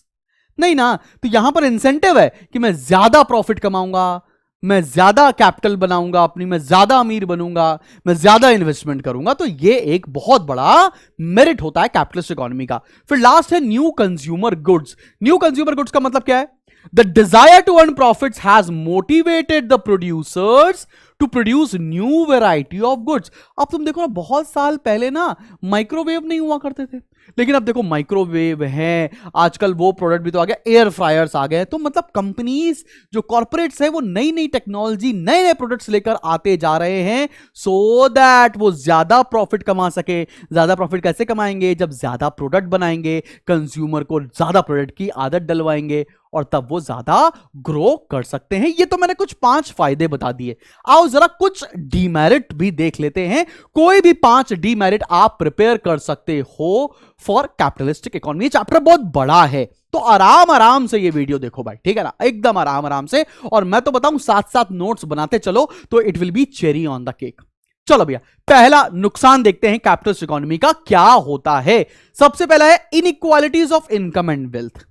नहीं ना। तो यहां पर इंसेंटिव है कि मैं ज्यादा प्रॉफिट कमाऊंगा, मैं ज्यादा कैपिटल बनाऊंगा अपनी, मैं ज्यादा अमीर बनूंगा, मैं ज्यादा इन्वेस्टमेंट करूंगा। तो ये एक बहुत बड़ा मेरिट होता है कैपिटलिस्ट इकोनॉमी का। फिर लास्ट है new consumer goods. New consumer goods का मतलब क्या है? The desire to earn profits has motivated the producers to produce new variety of goods. अब तुम देखो ना, बहुत साल पहले ना माइक्रोवेव नहीं हुआ करते थे, लेकिन अब देखो माइक्रोवेव है, आजकल वो प्रोडक्ट भी तो आ गया, एयर फ्रायर्स आ गए। तो मतलब कंपनीज जो कॉर्पोरेट्स है वो नई नई टेक्नोलॉजी, नए नए प्रोडक्ट्स लेकर आते जा रहे हैं सो दैट वो ज्यादा प्रॉफिट कमा सके। ज्यादा प्रॉफिट कैसे कमाएंगे? जब ज्यादा प्रोडक्ट बनाएंगे, कंज्यूमर को ज्यादा प्रोडक्ट की आदत डलवाएंगे, और तब वो ज्यादा ग्रो कर सकते हैं। ये तो मैंने कुछ 5 फायदे बता दिए। आओ जरा कुछ डीमेरिट भी देख लेते हैं। कोई भी 5 डीमेरिट आप प्रिपेयर कर सकते हो फॉर कैपिटलिस्टिक इकोनॉमी। चैप्टर बहुत बड़ा है, तो आराम आराम से ये वीडियो देखो भाई, ठीक है ना? एकदम आराम आराम से। और मैं तो बताऊं, साथ साथ नोट्स बनाते चलो तो it will be cherry on the cake. चलो भैया, पहला नुकसान देखते हैं कैपिटलिस्ट इकोनॉमी का क्या होता है। सबसे पहला है inequalities of income and wealth.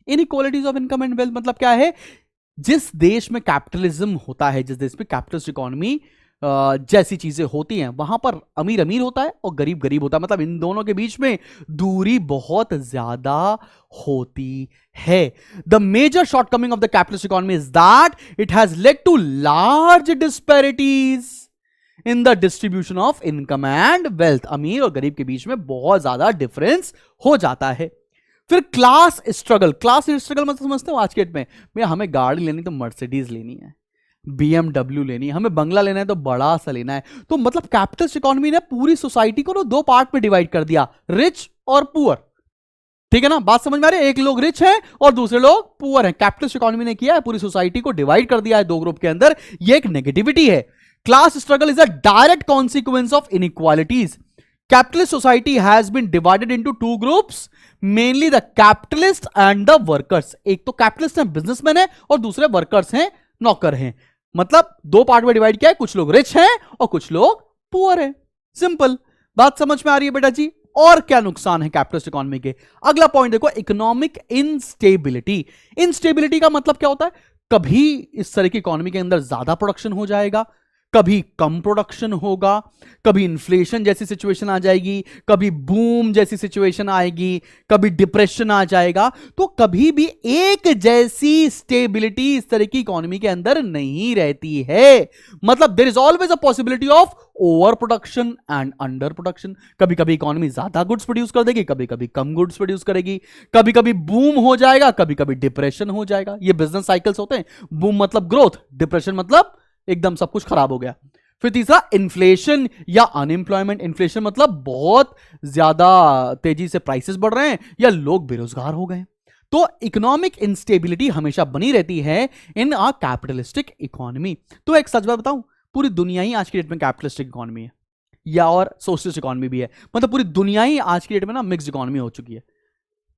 Inequalities of income and wealth मतलब क्या है? जिस देश में कैपिटलिज्म होता है, जिस देश में कैपिटलिस्ट इकोनॉमी जैसी चीजें होती हैं, वहां पर अमीर अमीर होता है और गरीब गरीब होता है। मतलब इन दोनों के बीच में दूरी बहुत ज्यादा होती है। The major shortcoming of the capitalist economy is that it has led to large disparities in the distribution of income and wealth. अमीर और गरीब के बीच में बहुत ज्यादा डिफरेंस हो जाता है। फिर क्लास स्ट्रगल। क्लास स्ट्रगल मतलब समझते हो आज के डेट में, भैया हमें गाड़ी लेनी तो मर्सिडीज लेनी है, BMW लेनी है, हमें बंगला लेना है तो बड़ा सा लेना है। तो मतलब कैपिटलिस्ट इकोनॉमी ने पूरी सोसाइटी को ना 2 पार्ट में डिवाइड कर दिया, रिच और पुअर। ठीक है ना? बात समझ में आ रही है? एक लोग रिच हैं और दूसरे लोग पुअर हैं। कैपिटलिस्ट इकोनॉमी ने किया है, पूरी सोसाइटी को डिवाइड कर दिया है 2 ग्रुप के अंदर। ये एक नेगेटिविटी है। Class struggle is a direct consequence of inequalities. Capitalist society has been divided into 2 groups, mainly the capitalist and the workers. एक तो कैपिटलिस्ट हैं, बिजनेसमैन है, और दूसरे वर्कर्स हैं, नौकर हैं। मतलब 2 पार्ट में डिवाइड किया है, कुछ लोग रिच हैं और कुछ लोग पुअर हैं। सिंपल बात समझ में आ रही है बेटा जी? और क्या नुकसान है कैपिटलिस्ट इकोनॉमी के? अगला पॉइंट देखो, इकोनॉमिक इनस्टेबिलिटी। इनस्टेबिलिटी का मतलब क्या होता है? कभी इस तरह की इकोनॉमी के अंदर ज्यादा प्रोडक्शन हो जाएगा, कभी कम प्रोडक्शन होगा, कभी इन्फ्लेशन जैसी सिचुएशन आ जाएगी, कभी बूम जैसी सिचुएशन आएगी, कभी डिप्रेशन आ जाएगा। तो कभी भी एक जैसी स्टेबिलिटी इस तरह की इकोनॉमी के अंदर नहीं रहती है। मतलब there is always a possibility of over production and under production. कभी कभी इकोनॉमी ज्यादा गुड्स प्रोड्यूस कर देगी, कभी कभी कम गुड्स प्रोड्यूस करेगी, कभी कभी बूम हो जाएगा, कभी कभी डिप्रेशन हो जाएगा। ये बिजनेस साइकिल्स होते हैं। बूम मतलब ग्रोथ, डिप्रेशन मतलब एकदम सब कुछ खराब हो गया। फिर तीसरा, इन्फ्लेशन या अनएम्प्लॉयमेंट। इन्फ्लेशन मतलब बहुत ज्यादा तेजी से प्राइसेस बढ़ रहे हैं या लोग बेरोजगार हो गए। तो इकोनॉमिक इंस्टेबिलिटी हमेशा बनी रहती है इन अ कैपिटलिस्टिक इकोनॉमी। तो एक सच बात बताऊं, पूरी दुनिया ही आज की डेट में कैपिटलिस्टिक इकोनॉमी है या और सोशलिस्ट इकोनॉमी भी है। मतलब पूरी दुनिया ही आज की डेट में ना मिक्स इकोनॉमी हो चुकी है,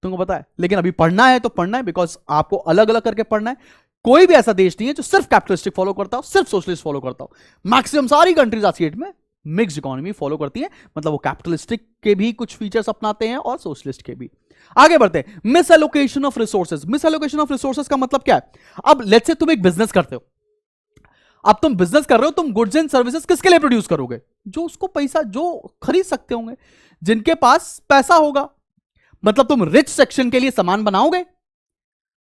तुमको पता है। लेकिन अभी पढ़ना है तो पढ़ना है, बिकॉज आपको अलग अलग करके पढ़ना है। कोई भी ऐसा देश नहीं है जो सिर्फ कैपिटलिस्टिक फॉलो करता हो, सिर्फ सोशलिस्ट फॉलो करता हो। मैक्सिमम सारी कंट्रीज आज की डेट में मिक्स्ड इकोनॉमी फॉलो करती है। मतलब वो कैपिटलिस्टिक के भी कुछ फीचर्स अपनाते हैं और सोशलिस्ट के भी। आगे बढ़ते हैं, miss allocation of resources. Miss allocation of resources का मतलब क्या है? अब लेट्स से तुम एक बिजनेस करते हो। अब तुम बिजनेस कर रहे हो, तुम गुड्स एंड सर्विसेज किसके लिए प्रोड्यूस करोगे? जो उसको पैसा, जो खरीद सकते होंगे, जिनके पास पैसा होगा। मतलब तुम रिच सेक्शन के लिए सामान बनाओगे।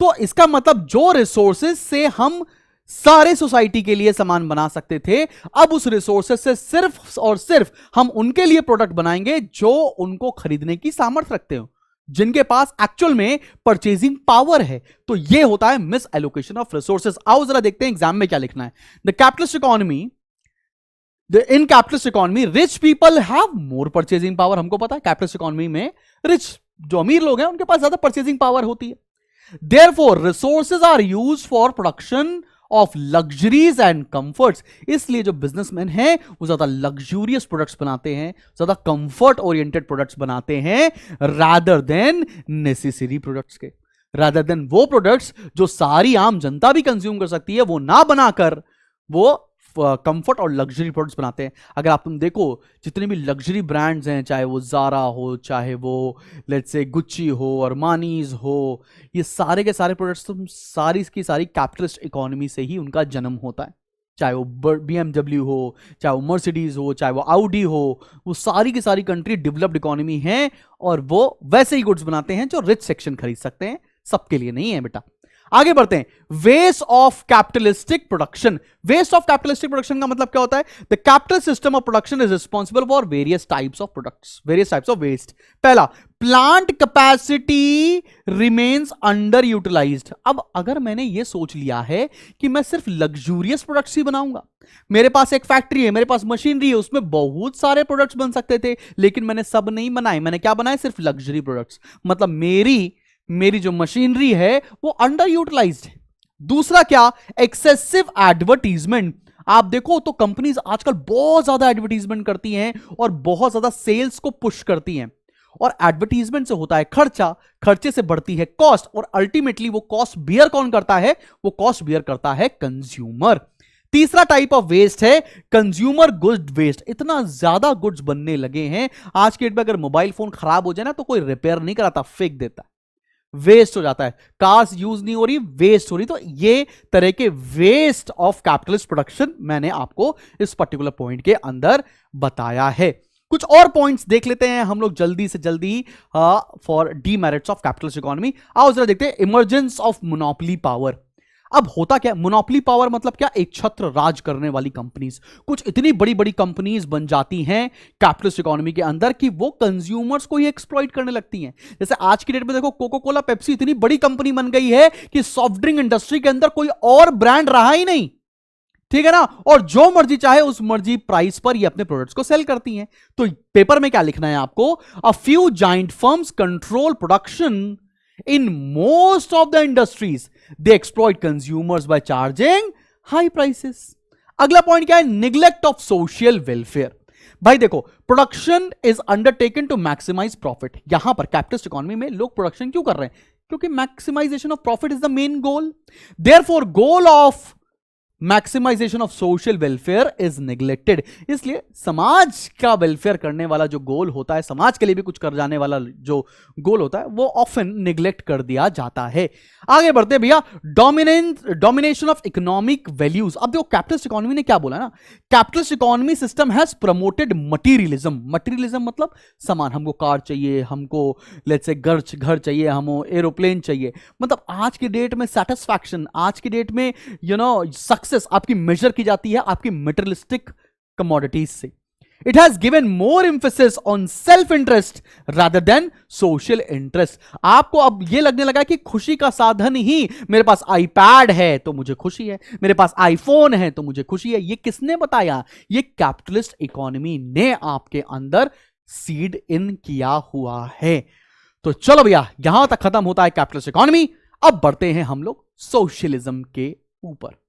तो इसका मतलब जो रिसोर्सेज से हम सारे सोसाइटी के लिए सामान बना सकते थे, अब उस रिसोर्सेज से सिर्फ और सिर्फ हम उनके लिए प्रोडक्ट बनाएंगे जो उनको खरीदने की सामर्थ्य रखते हो, जिनके पास एक्चुअल में परचेजिंग पावर है। तो यह होता है मिस एलोकेशन ऑफ रिसोर्सेज। आओ जरा देखते हैं एग्जाम में क्या लिखना है। The capitalist economy, in capitalist economy rich people have more purchasing power. हमको पता है कैपिटलिस्ट इकोनॉमी में रिच, जो अमीर लोग हैं, उनके पास ज्यादा परचेजिंग पावर होती है। Therefore, resources are used for production of luxuries and comforts. इसलिए जो बिजनेसमैन हैं वो ज्यादा लग्जूरियस प्रोडक्ट्स बनाते हैं, ज्यादा कंफर्ट ओरिएंटेड प्रोडक्ट्स बनाते हैं, रादर देन नेसेसरी प्रोडक्ट्स के। रादर देन वो प्रोडक्ट्स जो सारी आम जनता भी कंज्यूम कर सकती है, वो ना बनाकर वो कंफर्ट और लग्जरी प्रोडक्ट्स बनाते हैं। अगर आप तुम देखो, जितने भी लग्जरी ब्रांड्स हैं, चाहे वो ज़ारा हो, चाहे वो लेट्स से गुच्ची हो, अरमानीज हो, ये सारे के सारे प्रोडक्ट्स तुम सारी की सारी कैपिटलिस्ट इकोनॉमी से ही उनका जन्म होता है। चाहे वो BMW हो, चाहे वो मर्सिडीज हो, चाहे वो आउडी हो, वो सारी की सारी कंट्री डेवलप्ड इकोनॉमी है और वो वैसे ही गुड्स बनाते हैं जो रिच सेक्शन खरीद सकते हैं, सबके लिए नहीं है बेटा। आगे बढ़ते हैं, waste of capitalistic production. Waste of capitalistic production का मतलब क्या होता है? The capital system of production is responsible for various types of products, various types of waste. पहला, plant capacity remains under utilised. अब अगर मैंने ये सोच लिया है कि मैं सिर्फ लग्जूरियस प्रोडक्ट्स ही बनाऊंगा, मेरे पास एक फैक्ट्री है, मेरे पास मशीनरी है, उसमें बहुत सारे प्रोडक्ट्स बन सकते थे, लेकिन मैंने सब नहीं बनाए। मैंने क्या बनाए? सिर्फ लग्जरी प्रोडक्ट्स। मतलब मेरी जो मशीनरी है वो अंडर यूटिलाइज्ड है। दूसरा क्या? Excessive advertisement. आप देखो तो कंपनीज आजकल बहुत ज्यादा एडवर्टीजमेंट करती हैं और बहुत ज्यादा सेल्स को पुश करती हैं, और एडवर्टीजमेंट से होता है खर्चा, खर्चे से बढ़ती है कॉस्ट, और अल्टीमेटली वो कॉस्ट बियर कौन करता है? वो कॉस्ट बियर करता है कंज्यूमर। तीसरा टाइप ऑफ वेस्ट है कंज्यूमर गुड्स वेस्ट। इतना ज्यादा गुड्स बनने लगे हैं आज के डेट में, अगर मोबाइल फोन खराब हो जाए ना तो कोई रिपेयर नहीं कराता, फेंक देता है, वेस्ट हो जाता है। कार्स यूज नहीं हो रही, वेस्ट हो रही। तो ये तरह के वेस्ट ऑफ कैपिटलिस्ट प्रोडक्शन मैंने आपको इस पर्टिकुलर पॉइंट के अंदर बताया है। कुछ और पॉइंट्स देख लेते हैं हम लोग जल्दी से जल्दी for demerits of capitalist economy. आओ जरा देखते हैं, इमर्जेंस ऑफ मोनोपोली पावर। अब होता क्या? मोनोपोली पावर मतलब क्या? एक छत्र राज करने वाली कंपनीज, कुछ इतनी बड़ी बड़ी कंपनीज बन जाती हैं कैपिटलिस्ट इकोनॉमी के अंदर कि वो कंज्यूमर्स को ही एक्सप्लॉइट करने लगती हैं। जैसे आज की डेट में देखो, कोका कोला, पेप्सी इतनी बड़ी कंपनी बन गई है कि सॉफ्ट ड्रिंक इंडस्ट्री के अंदर कोई और ब्रांड रहा ही नहीं, ठीक है ना, और जो मर्जी चाहे उस मर्जी प्राइस पर ये अपने प्रोडक्ट्स को सेल करती हैं। तो पेपर में क्या लिखना है आपको? A few giant firms control production in most of the industries, they exploit consumers by charging high prices. अगला पॉइंट क्या है? neglect of social welfare. भाई देखो, production is undertaken to maximise profit. यहां पर कैपिटलिस्ट इकोनॉमी में लोग प्रोडक्शन क्यों कर रहे हैं? क्योंकि maximisation of profit is the main goal. Therefore goal of maximisation of social welfare is neglected. इसलिए समाज का वेलफेयर करने वाला जो गोल होता है, समाज के लिए भी कुछ कर जाने वाला जो गोल होता है, वो ऑफन नेग्लेक्ट कर दिया जाता है। आगे बढ़ते भैया, डोमिनेशन ऑफ इकोनॉमिक वैल्यूज। अब देखो कैपिटलिस्ट इकोनॉमी ने क्या बोला ना, capitalist economy system has promoted materialism. Materialism मतलब सामान, हमको कार चाहिए, हमको लेट्स से घर चाहिए, हमको एरोप्लेन चाहिए। मतलब आज की डेट में सेटिस्फैक्शन, आज की डेट में सक्सेस आपकी मेजर की जाती है आपकी मटेरियलिस्टिक कमोडिटीज से। It has given more emphasis on self interest rather than social interest. आपको अब यह लगने लगा कि खुशी का साधन ही, मेरे पास आईपैड है तो मुझे खुशी है, मेरे पास आईफोन है तो मुझे खुशी है। ये किसने बताया? ये कैपिटलिस्ट इकोनॉमी ने आपके अंदर सीड इन किया हुआ है। तो चलो भैया, यहां तक खत्म होता है कैपिटलिस्ट इकोनॉमी। अब बढ़ते हैं हम लोग सोशलिज्म के ऊपर।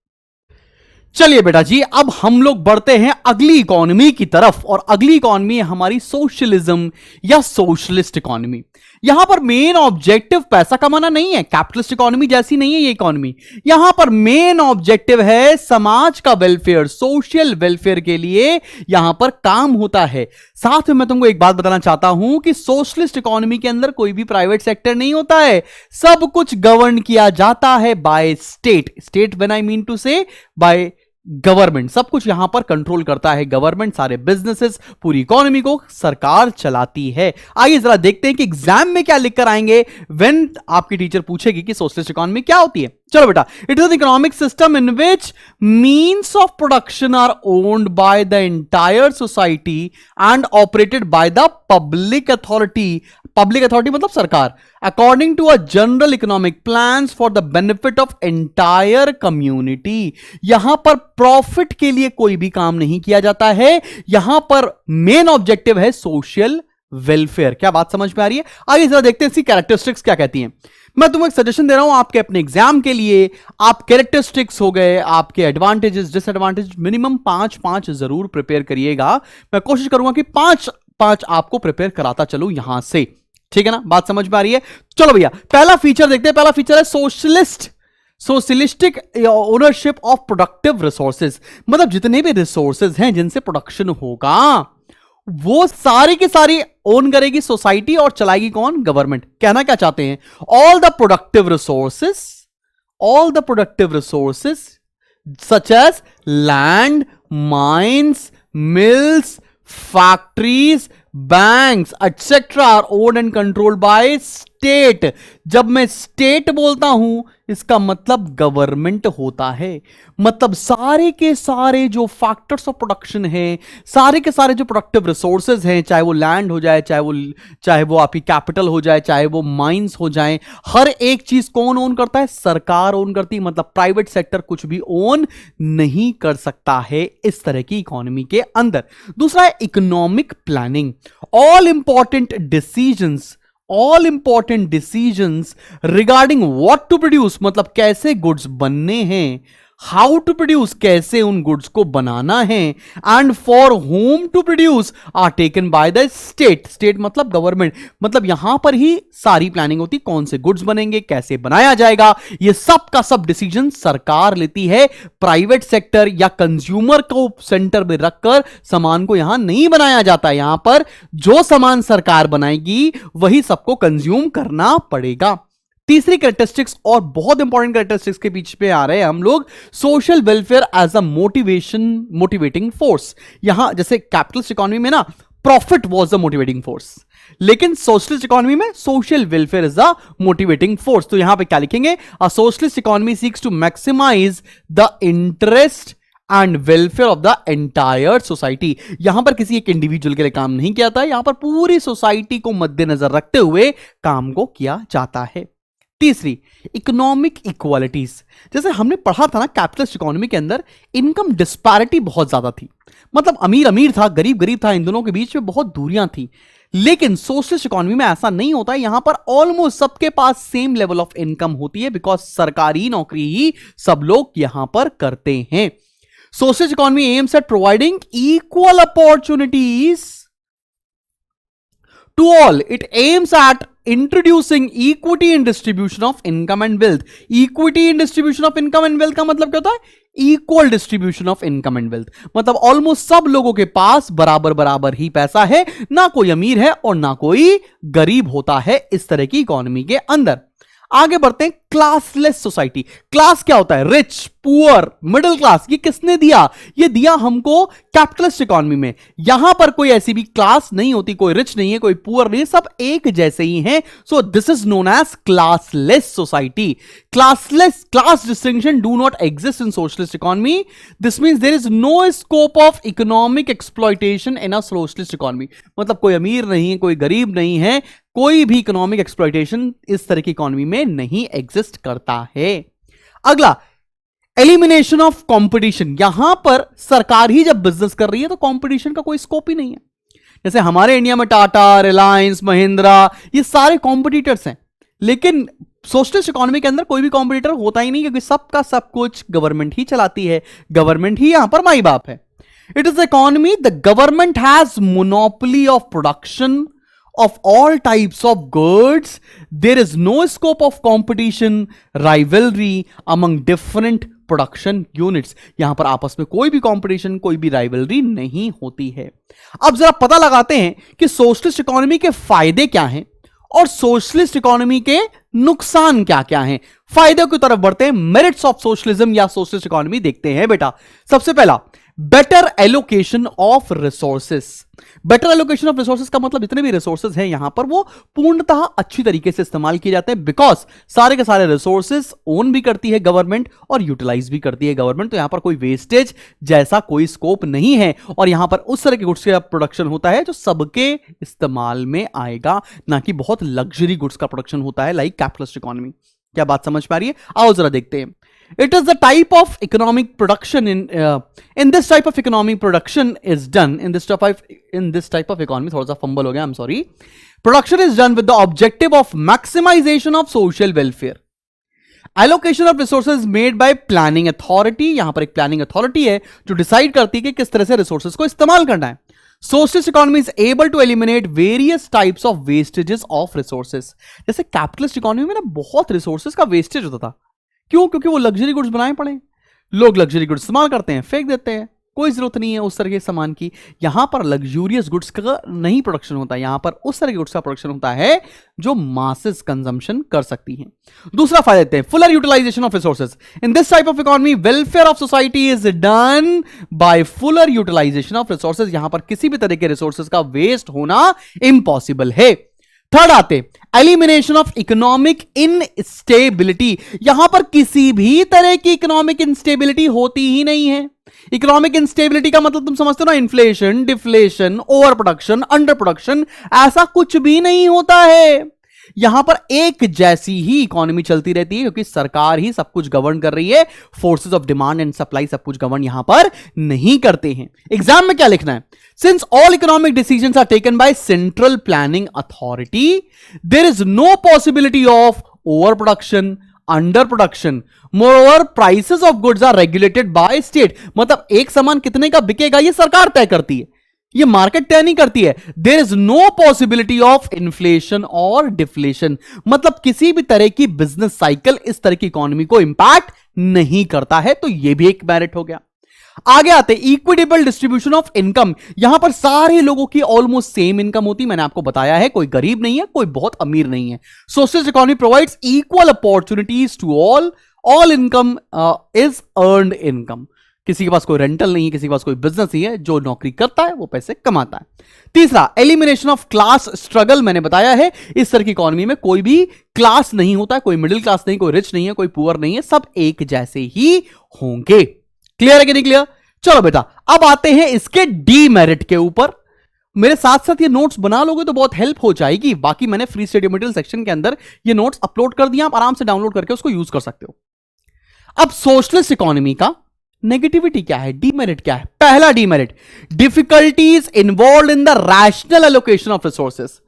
चलिए बेटा जी, अब हम लोग बढ़ते हैं अगली इकोनॉमी की तरफ, और अगली इकोनॉमी है हमारी सोशलिज्म या सोशलिस्ट इकोनॉमी। यहां पर मेन ऑब्जेक्टिव पैसा कमाना नहीं है, कैपिटलिस्ट इकोनॉमी जैसी नहीं है ये इकोनॉमी। यहां पर मेन ऑब्जेक्टिव है समाज का वेलफेयर, सोशल वेलफेयर के लिए यहां पर काम होता है। साथ में मैं तुमको एक बात बताना चाहता हूं कि सोशलिस्ट इकोनॉमी के अंदर कोई भी प्राइवेट सेक्टर नहीं होता है, सब कुछ गवर्न किया जाता है by state. State when I mean to say by government, सब कुछ यहां पर कंट्रोल करता है गवर्नमेंट। सारे बिजनेसेस, पूरी इकोनॉमी को सरकार चलाती है। आइए जरा देखते हैं कि एग्जाम में क्या लिखकर आएंगे व्हेन आपकी टीचर पूछेगी कि सोशलिस्ट इकोनॉमी क्या होती है। चलो बेटा, it is an economic system in which means of production are owned by the entire society and operated by the public authority. Public authority मतलब सरकार, according to a general economic plans for the benefit of entire community. यहां पर प्रॉफिट के लिए कोई भी काम नहीं किया जाता है, यहां पर मेन ऑब्जेक्टिव है सोशल वेलफेयर। क्या बात समझ में आ रही है? आइए जरा देखते हैं इसकी कैरेक्टरिस्टिक्स क्या कहती हैं। मैं तुम्हें एक सजेशन दे रहा हूं आपके अपने एग्जाम के लिए। आप कैरेक्टरिस्टिक्स हो गए, आपके एडवांटेजेस, डिसएडवांटेज, मिनिमम 5 जरूर प्रिपेयर करिएगा। मैं कोशिश करूंगा कि 5 आपको प्रिपेयर कराता चलूं यहां से, ठीक है ना? बात समझ में आ रही है? चलो भैया, पहला फीचर देखते हैं। पहला फीचर है socialistic ownership of productive resources. मतलब जितने भी रिसोर्सेज हैं जिनसे प्रोडक्शन होगा, वो सारी की सारी ओन करेगी सोसाइटी और चलाएगी कौन? गवर्नमेंट। कहना क्या चाहते हैं? All the productive resources such as land, mines, mills, factories, banks etcetera are owned and controlled by state. जब मैं स्टेट बोलता हूं, इसका मतलब गवर्नमेंट होता है। मतलब सारे के सारे जो फैक्टर्स ऑफ प्रोडक्शन हैं, सारे के सारे जो प्रोडक्टिव रिसोर्सेज हैं, चाहे वो लैंड हो जाए, चाहे वो आपकी कैपिटल हो जाए, चाहे वो माइंस हो जाए, हर एक चीज कौन ओन करता है? सरकार ओन करती है। मतलब प्राइवेट सेक्टर कुछ भी ओन नहीं कर सकता है इस तरह की इकोनॉमी के अंदर। दूसरा है economic planning. All important decisions regarding what to produce, मतलब कैसे गुड्स बनने हैं, हाउ टू प्रोड्यूस, कैसे उन गुड्स को बनाना है, and for whom to produce are taken by the state. State मतलब गवर्नमेंट। मतलब यहां पर ही सारी प्लानिंग होती, कौन से गुड्स बनेंगे, कैसे बनाया जाएगा, ये सब का सब डिसीजन सरकार लेती है। प्राइवेट सेक्टर या कंज्यूमर को सेंटर में रखकर सामान को यहां नहीं बनाया जाता। यहां पर जो सामान सरकार बनाएगी वही सबको कंज्यूम करना पड़ेगा। तीसरी कैरेक्टरिस्टिक्स, और बहुत इंपॉर्टेंट कैरेक्टरिस्टिक्स के बीच पे आ रहे हैं हम लोग, social welfare as a motivating force. यहां जैसे कैपिटलिस्ट इकोनॉमी में ना profit was the motivating force, लेकिन सोशलिस्ट इकोनॉमी में social welfare is the motivating force. तो यहां पे क्या लिखेंगे? A socialist economy seeks to maximise the interest and welfare of the entire society. यहां पर किसी एक इंडिविजुअल के लिए काम नहीं किया जाता है, यहां पर पूरी सोसाइटी को मद्देनजर रखते हुए काम को किया जाता है। तीसरी, इकोनॉमिक इक्वालिटीज। जैसे हमने पढ़ा था ना कैपिटलिस्ट इकोनॉमी के अंदर इनकम डिस्पैरिटी बहुत ज्यादा थी। मतलब अमीर अमीर था, गरीब गरीब था, इन दोनों के बीच में बहुत दूरियां थी। लेकिन सोशलिस्ट इकोनॉमी में ऐसा नहीं होता है। यहां पर ऑलमोस्ट सबके पास सेम लेवल ऑफ इनकम होती है, बिकॉज सरकारी नौकरी ही सब लोग यहां पर करते हैं। Socialist economy aims at providing equal opportunities to all. It aims at introducing equity in distribution of income and wealth. Equity in distribution of income and wealth का मतलब क्या होता है? Equal distribution of income and wealth, मतलब ऑलमोस्ट सब लोगों के पास बराबर बराबर ही पैसा है, ना कोई अमीर है और ना कोई गरीब होता है इस तरह की इकोनॉमी के अंदर। आगे बढ़ते हैं, क्लासलेस सोसाइटी। क्लास क्या होता है? Rich, poor, middle class. ये किसने दिया? ये दिया हमको कैपिटलिस्ट इकोनॉमी में। यहां पर कोई ऐसी भी क्लास नहीं होती, कोई रिच नहीं है, कोई पुअर नहीं है, सब एक जैसे ही हैं। So this is known as classless society. Classless, class distinction do not exist in socialist economy. This means there is no scope of economic exploitation in a socialist economy. मतलब कोई अमीर नहीं है, कोई गरीब नहीं है, कोई भी इकोनॉमिक एक्सप्लॉयटेशन इस तरह की इकोनॉमी में नहीं एग्जिस्ट करता है। अगला, एलिमिनेशन ऑफ कंपटीशन। यहां पर सरकार ही जब बिजनेस कर रही है तो कंपटीशन का कोई स्कोप ही नहीं है। जैसे हमारे इंडिया में टाटा, रिलायंस, महिंद्रा, ये सारे कॉम्पिटिटर्स हैं, लेकिन सोशलिस्ट इकोनॉमी के अंदर कोई भी कॉम्पिटिटर होता ही नहीं, क्योंकि सबका सब कुछ गवर्नमेंट ही चलाती है, गवर्नमेंट ही यहां पर माई बाप है। It is economy the government has monopoly of production of all types of goods. There is no scope of competition, rivalry among different production units. यहां पर आपस में कोई भी कंपटीशन, कोई भी राइवलरी नहीं होती है। अब जरा पता लगाते हैं कि सोशलिस्ट इकोनॉमी के फायदे क्या हैं और सोशलिस्ट इकोनॉमी के नुकसान क्या क्या हैं। फायदे की तरफ बढ़ते हैं, मेरिट्स ऑफ सोशलिज्म या सोशलिस्ट इकोनॉमी देखते हैं बेटा। सबसे पहला, better allocation of resources. Better allocation of resources का मतलब जितने भी रिसोर्सेस हैं यहां पर वो पूर्णतः अच्छी तरीके से इस्तेमाल किए जाते हैं, बिकॉज सारे के सारे रिसोर्सेस ओन भी करती है गवर्नमेंट और यूटिलाइज भी करती है गवर्नमेंट। तो यहां पर कोई वेस्टेज जैसा कोई स्कोप नहीं है और यहां पर उस तरह के गुड्स का प्रोडक्शन होता है जो सबके इस्तेमाल में आएगा, ना कि बहुत लग्जरी गुड्स का प्रोडक्शन होता है लाइक कैपिटलिस्ट इकोनॉमी। क्या बात समझ पा रही है? आओ जरा देखते हैं। It is the type of economic production in this type of economic production is done in this type of economy. थोड़ा सा फंबल हो गया, I'm sorry. Production is done with the objective of maximization of social welfare. Allocation of resources made by planning authority. यहां पर एक planning authority है जो डिसाइड करती है कि किस तरह से resources को इस्तेमाल करना है। Socialist economy is able to eliminate various types of wastages of resources. जैसे capitalist economy में ना बहुत resources का wastage होता था। क्यों? क्योंकि वो लग्जरी गुड्स बनाए पड़े, लोग लग्जरी गुड्स इस्तेमाल करते हैं, फेंक देते हैं, कोई जरूरत नहीं है उस तरह के सामान की। यहां पर लग्जूरियस गुड्स का नहीं प्रोडक्शन होता, यहां पर उस तरह के गुड्स का प्रोडक्शन होता है जो मासेस कंजम्पशन कर सकती हैं। दूसरा फायदा देते हैं, fuller utilisation of resources. In this type of economy welfare of society is done by fuller utilisation of resources. यहां पर किसी भी तरह के रिसोर्सेज का वेस्ट होना इम्पॉसिबल है। थर्ड आते, एलिमिनेशन ऑफ इकोनॉमिक इनस्टेबिलिटी। यहां पर किसी भी तरह की इकोनॉमिक इंस्टेबिलिटी होती ही नहीं है। इकोनॉमिक इंस्टेबिलिटी का मतलब तुम समझते हो ना, inflation, deflation, over production, under production, ऐसा कुछ भी नहीं होता है। यहां पर एक जैसी ही इकोनॉमी चलती रहती है क्योंकि सरकार ही सब कुछ गवर्न कर रही है, forces of demand and supply सब कुछ गवर्न यहां पर नहीं करते हैं। एग्जाम में क्या लिखना है? Since all economic decisions are taken by central planning authority, there is no possibility of overproduction, underproduction. Moreover, prices of goods are regulated by state. मतलब एक सामान कितने का बिकेगा ये सरकार तय करती है, ये मार्केट तय नहीं करती है। There is no possibility of inflation और डिफ्लेशन। मतलब किसी भी तरह की बिजनेस साइकिल इस तरह की इकोनॉमी को इंपैक्ट नहीं करता है, तो ये भी एक मेरिट हो गया। आगे आते, इक्विटेबल डिस्ट्रीब्यूशन ऑफ इनकम। यहां पर सारे लोगों की ऑलमोस्ट सेम इनकम होती, मैंने आपको बताया है, कोई गरीब नहीं है, कोई बहुत अमीर नहीं है। Socialist economy provides equal opportunities to all income is earned income. किसी के पास कोई रेंटल नहीं है, किसी के पास कोई बिजनेस नहीं है, जो नौकरी करता है वो पैसे कमाता है। तीसरा, एलिमिनेशन ऑफ क्लास स्ट्रगल। मैंने बताया है इस तरह की इकोनॉमी में कोई भी क्लास नहीं होता है, कोई मिडिल क्लास नहीं, कोई रिच नहीं है, कोई पुअर नहीं है, सब एक जैसे ही होंगे। क्लियर है कि नहीं क्लियर? चलो बेटा, अब आते हैं इसके डीमेरिट के ऊपर। मेरे साथ साथ ये नोट्स बना लोगे तो बहुत हेल्प हो जाएगी। बाकी मैंने फ्री स्टडी मटेरियल सेक्शन के अंदर ये नोट्स अपलोड कर दिया, आप आराम से डाउनलोड करके उसको यूज कर सकते हो। अब सोशलिस्ट इकोनॉमी का नेगेटिविटी क्या है, डीमेरिट क्या है? पहला demerit, difficulties involve in the rational allocation of resources.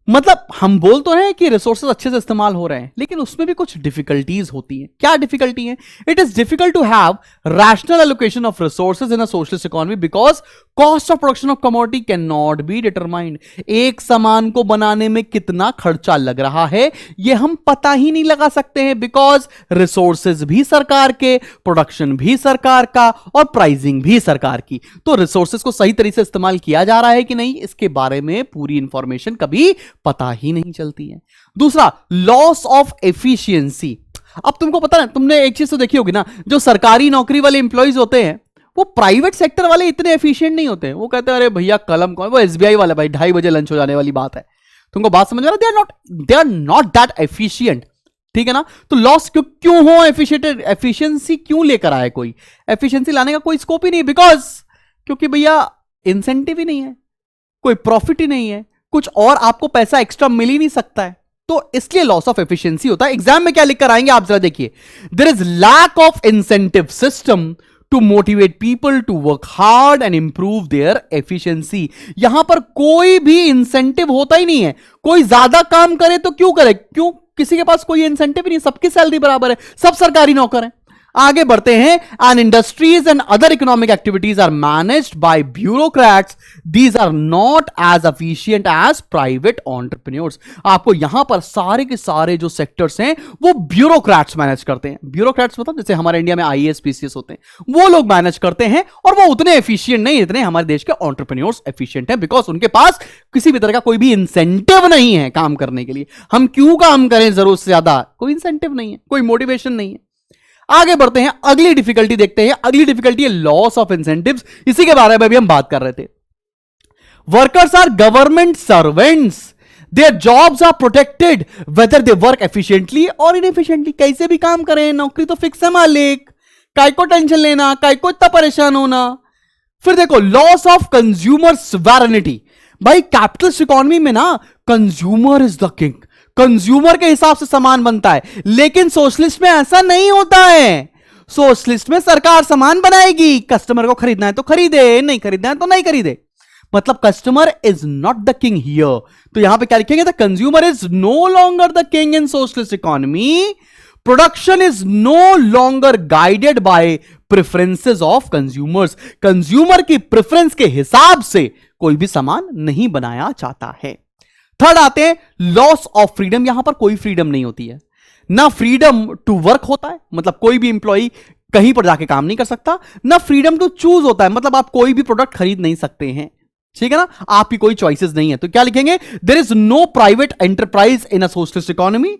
मतलब हम बोल तो हैं कि रिसोर्सेज अच्छे से इस्तेमाल हो रहे हैं, लेकिन उसमें भी कुछ डिफिकल्टीज होती हैं। क्या डिफिकल्टी है? It is difficult to have rational allocation of resources in a socialist economy because cost of production of commodity can not be determined. एक सामान को बनाने में कितना खर्चा लग रहा है यह हम पता ही नहीं लगा सकते हैं, बिकॉज रिसोर्सेज भी सरकार के, प्रोडक्शन भी सरकार का और प्राइसिंग भी सरकार की। तो रिसोर्सेज को सही तरीके से इस्तेमाल किया जा रहा है कि नहीं, इसके बारे में पूरी इंफॉर्मेशन कभी पता ही नहीं चलती है। दूसरा, लॉस ऑफ एफिशिएंसी। अब तुमको पता है, तुमने एक चीज तो देखी होगी ना, जो सरकारी नौकरी वाले इंप्लॉइज होते हैं वो प्राइवेट सेक्टर वाले इतने एफिशिएंट नहीं होते हैं। वो कहते हैं अरे भैया कलम कौन, वो एसबीआई वाला भाई 2:30 बजे लंच हो जाने वाली बात है। तुमको बात समझ आ रहा है? They are not that efficient, ठीक है ना। तो लॉस क्यों हो, एफिशिएंसी क्यों लेकर आए? कोई एफिशिएंसी लाने का कोई स्कोप ही नहीं, बिकॉज क्योंकि भैया इंसेंटिव ही नहीं है, कोई प्रॉफिट ही नहीं है, कुछ और आपको पैसा एक्स्ट्रा मिल ही नहीं सकता है, तो इसलिए लॉस ऑफ एफिशिएंसी होता है। एग्जाम में क्या लिख कर आएंगे आप जरा देखिए, there is lack of incentive system to motivate people to work hard and improve their efficiency. यहां पर कोई भी इंसेंटिव होता ही नहीं है। कोई ज्यादा काम करे तो क्यों करे, क्यों? किसी के पास कोई इंसेंटिव नहीं है, सबकी सैलरी बराबर है, सब सरकारी नौकर हैं। आगे बढ़ते हैं, and industries and other economic activities are managed by bureaucrats, these are not as efficient as private entrepreneurs. आपको यहां पर सारे के सारे जो सेक्टर्स हैं वो ब्यूरोक्रेट्स मैनेज करते हैं। ब्यूरोक्रेट्स मतलब जैसे हमारे इंडिया में आईएएस पीसीएस होते हैं, वो लोग मैनेज करते हैं, और वो उतने एफिशिएंट नहीं जितने हमारे देश के एंटरप्रेन्योर्स एफिशिएंट हैं, बिकॉज उनके पास किसी भी तरह का कोई भी इंसेंटिव नहीं है काम करने के लिए। हम क्यों काम करें जरूरत से ज्यादा, कोई इंसेंटिव नहीं है, कोई मोटिवेशन नहीं है। आगे बढ़ते हैं, अगली डिफिकल्टी देखते हैं। अगली डिफिकल्टी है लॉस ऑफ इंसेंटिव्स। इसी के बारे में भी हम बात कर रहे थे। Workers are government servants, their jobs are protected whether they work efficiently और इनएफिशिएंटली। कैसे भी काम करें, नौकरी तो फिक्स है मालिक, काय को टेंशन लेना, काय को इतना परेशान होना। फिर देखो, लॉस ऑफ कंज्यूमर सॉवरेनिटी। भाई कैपिटलिस्ट इकोनॉमी में ना consumer is the king, consumer के हिसाब से सामान बनता है, लेकिन सोशलिस्ट में ऐसा नहीं होता है। सोशलिस्ट में सरकार सामान बनाएगी, कस्टमर को खरीदना है तो खरीदे, नहीं खरीदना है तो नहीं खरीदे। मतलब customer is not the king here. तो यहां पे क्या लिखेंगे, the consumer is no longer the king in socialist economy. Production is no longer guided by preferences of consumers. Consumer की प्रेफरेंस के हिसाब से कोई भी सामान नहीं बनाया जाता है। थर्ड आते हैं, लॉस ऑफ फ्रीडम। यहां पर कोई फ्रीडम नहीं होती है, ना फ्रीडम टू वर्क होता है, मतलब कोई भी इंप्लॉई कहीं पर जाके काम नहीं कर सकता, ना फ्रीडम टू चूज होता है, मतलब आप कोई भी प्रोडक्ट खरीद नहीं सकते हैं, ठीक है ना, आपकी कोई चॉइसेस नहीं है। तो क्या लिखेंगे, there is no private enterprise in a socialist economy,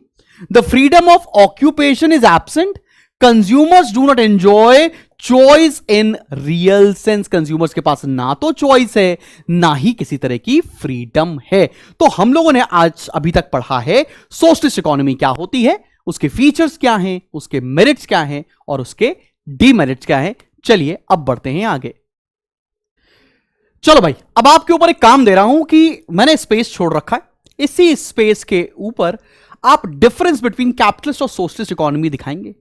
the freedom of occupation is absent, consumers do not enjoy choice in real sense. Consumers के पास ना तो चॉइस है, ना ही किसी तरह की फ्रीडम है। तो हम लोगों ने आज अभी तक पढ़ा है सोशलिस्ट इकोनॉमी क्या होती है, उसके फीचर्स क्या हैं, उसके मेरिट्स क्या हैं और उसके डीमेरिट्स क्या हैं। चलिए अब बढ़ते हैं आगे। चलो भाई, अब आपके ऊपर एक काम दे रहा हूं कि मैंने स्पेस छोड़ रखा है, इसी स्पेस के ऊपर आप डिफरेंस बिटवीन कैपिटलिस्ट और सोशलिस्ट इकोनॉमी दिखाएंगे,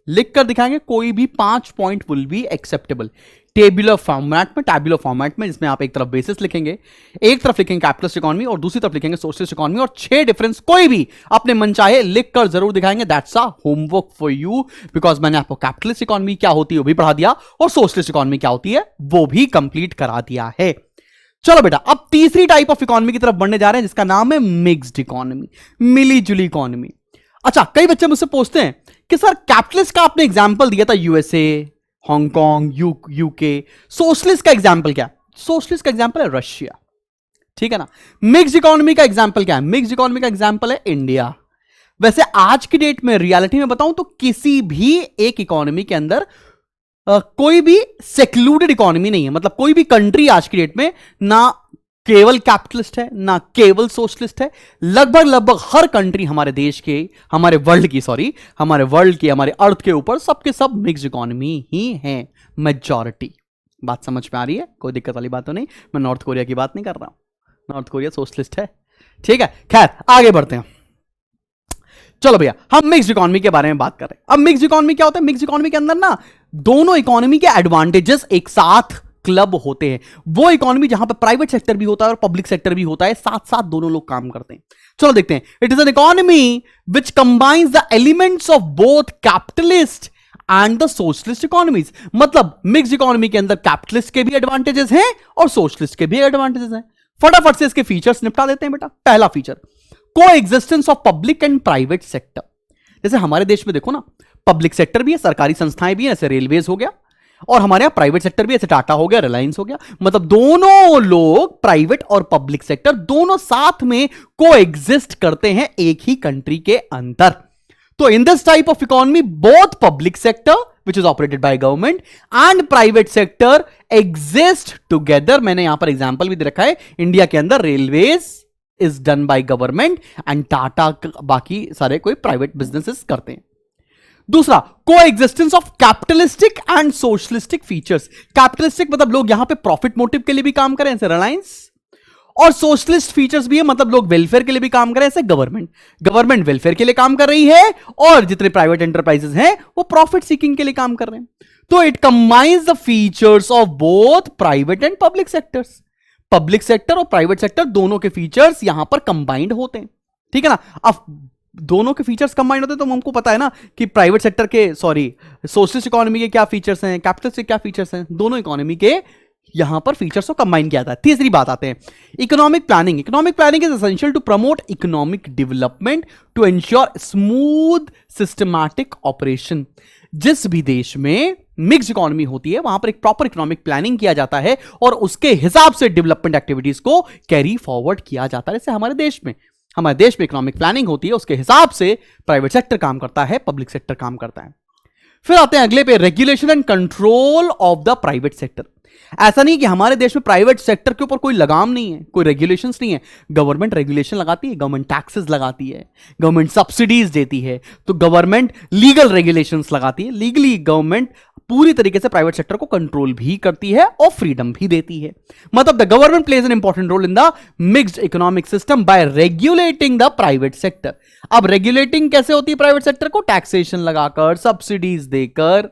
लिखकर दिखाएंगे। कोई भी 5 point will be acceptable. Tabular format में जिसमें आप एक तरफ बेसिस लिखेंगे, एक तरफ लिखेंगे कैपिटलिस्ट इकोनॉमी और दूसरी तरफ लिखेंगे सोशलिस्ट इकोनॉमी, और 6 डिफरेंस कोई भी अपने मन चाहे लिखकर जरूर दिखाएंगे। That's a homework for you, because मैंने आपको कैपिटलिस्ट इकोनॉमी क्या होती है वो भी पढ़ा दिया और सोशलिस्ट इकोनॉमी क्या होती है वो भी कंप्लीट करा दिया है। चलो बेटा, अब तीसरी टाइप ऑफ इकोनॉमी की तरफ बढ़ने जा रहे हैं जिसका नाम है मिक्स्ड इकोनॉमी, मिली जुली इकोनॉमी। अच्छा, कई बच्चे मुझसे पूछते हैं कि सर कैपिटलिस्ट का आपने एग्जांपल दिया था यूएसए, हांगकांग, यूके, सोशलिस्ट का एग्जांपल क्या? सोशलिस्ट का एग्जांपल है रशिया, ठीक है ना। मिक्स्ड इकोनॉमी का एग्जांपल क्या है? मिक्स्ड इकोनॉमी का एग्जांपल है इंडिया। वैसे आज की डेट में रियलिटी में बताऊं तो किसी भी एक इकोनॉमी के अंदर कोई भी सेक्लूडेड इकोनॉमी नहीं है, मतलब कोई भी कंट्री आज की डेट में ना केवल कैपिटलिस्ट है ना केवल सोशलिस्ट है। लगभग हर कंट्री हमारे देश के, हमारे वर्ल्ड की, हमारे अर्थ के ऊपर सबके सब मिक्स्ड इकोनॉमी ही है, मेजॉरिटी। बात समझ में आ रही है? कोई दिक्कत वाली बात तो नहीं। मैं नॉर्थ कोरिया की बात नहीं कर रहा हूं, नॉर्थ कोरिया सोशलिस्ट है, ठीक है। खैर आगे बढ़ते हैं। चलो भैया, हम मिक्स्ड इकोनॉमी के बारे में बात कर रहे हैं। अब मिक्स्ड इकोनॉमी क्या होता है? मिक्स्ड इकोनॉमी के अंदर ना दोनों इकोनॉमी के एडवांटेजेस एक साथ क्लब होते हैं। वो इकोनॉमी जहां पर प्राइवेट सेक्टर भी होता है और पब्लिक सेक्टर भी होता है, साथ साथ दोनों लोग काम करते हैं। चलो देखते हैं। It is an economy which combines the elements of both capitalist and the socialist economies. मतलब मिक्स इकोनॉमी के अंदर कैपिटलिस्ट के भी एडवांटेजेस हैं और सोशलिस्ट के भी एडवांटेजेस हैं। फटाफट से इसके फीचर्स निपटा देते हैं बेटा। पहला फीचर, को existence of public and private sector. जैसे हमारे देश में देखो ना, पब्लिक सेक्टर भी है, सरकारी संस्थाएं भी हैं, जैसे रेलवेज हो गया, और हमारे यहां प्राइवेट सेक्टर भी, जैसे टाटा हो गया, रिलायंस हो गया। मतलब दोनों लोग, प्राइवेट और पब्लिक सेक्टर दोनों साथ में को एग्जिस्ट करते हैं एक ही कंट्री के अंदर। तो इन this type of economy both public sector which is operated by government and private sector exist together। मैंने यहां पर एग्जांपल भी दे रखा है। इंडिया के अंदर railways is done by government and Tata बाकी सारे कोई प्राइवेट बिजनेसेस करते हैं। दूसरा, को existence of capitalistic and socialistic features. Capitalistic मतलब लोग यहां पे प्रॉफिट मोटिव के लिए भी काम करें, जैसे रिलायंस, और सोशलिस्ट फीचर्स भी है, मतलब लोग वेलफेयर के लिए भी काम करें, ऐसे गवर्नमेंट वेलफेयर के लिए काम कर रही है और जितने प्राइवेट एंटरप्राइजेस हैं वो प्रॉफिट सीकिंग के लिए काम कर रहे हैं। तो it combines the features of both private and public sectors. Public sector और प्राइवेट सेक्टर दोनों के फीचर्स यहां पर कंबाइंड होते हैं, ठीक है ना। अब दोनों के फीचर्स कंबाइंड होते हैं तो हमको पता है ना कि प्राइवेट सेक्टर के सोशलिस्ट इकोनॉमी के क्या फीचर्स हैं, कैपिटलिस्ट के क्या फीचर्स हैं। दोनों इकोनॉमी के यहां पर फीचर्स को कंबाइन किया जाता है। तीसरी बात आते हैं, economic planning. Economic planning is essential to promote economic development to ensure smooth systematic operation. जिस भी देश में मिक्स इकोनॉमी होती है वहां पर एक प्रॉपर इकोनॉमिक प्लानिंग किया जाता है और उसके हिसाब से डेवलपमेंट एक्टिविटीज को कैरी फॉरवर्ड किया जाता है। जैसे हमारे देश में इकोनॉमिक प्लानिंग होती है, उसके हिसाब से प्राइवेट सेक्टर काम करता है, पब्लिक सेक्टर काम करता है। फिर आते हैं अगले पे, regulation and control of the private sector. ऐसा नहीं कि हमारे देश में प्राइवेट सेक्टर के ऊपर कोई लगाम नहीं है, कोई रेगुलेशंस नहीं है। गवर्नमेंट रेगुलेशन लगाती है, गवर्नमेंट टैक्सेस लगाती है, गवर्नमेंट सब्सिडीज देती है, तो गवर्नमेंट लीगल रेगुलेशंस लगाती है। लीगली गवर्नमेंट पूरी तरीके से प्राइवेट सेक्टर को कंट्रोल भी करती है और फ्रीडम भी देती है। मतलब the government plays an important role in the mixed economic system by regulating the private sector. अब रेगुलेटिंग कैसे होती है प्राइवेट सेक्टर को? टैक्सेशन लगाकर, सब्सिडीज देकर,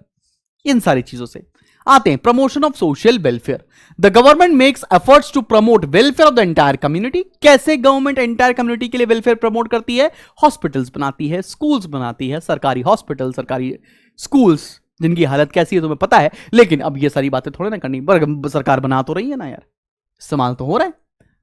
इन सारी चीजों से। आते हैं promotion of social welfare. The government makes efforts to promote welfare of the entire community. कैसे गवर्नमेंट एंटायर कम्युनिटी के लिए वेलफेयर प्रमोट करती है? हॉस्पिटल्स बनाती है, स्कूल्स बनाती है, सरकारी हॉस्पिटल, सरकारी स्कूल्स जिनकी हालत कैसी है तुम्हें पता है, लेकिन अब ये सारी बातें थोड़ी ना करनी, सरकार बना तो रही है ना यार, इस्तेमाल तो हो रहा है।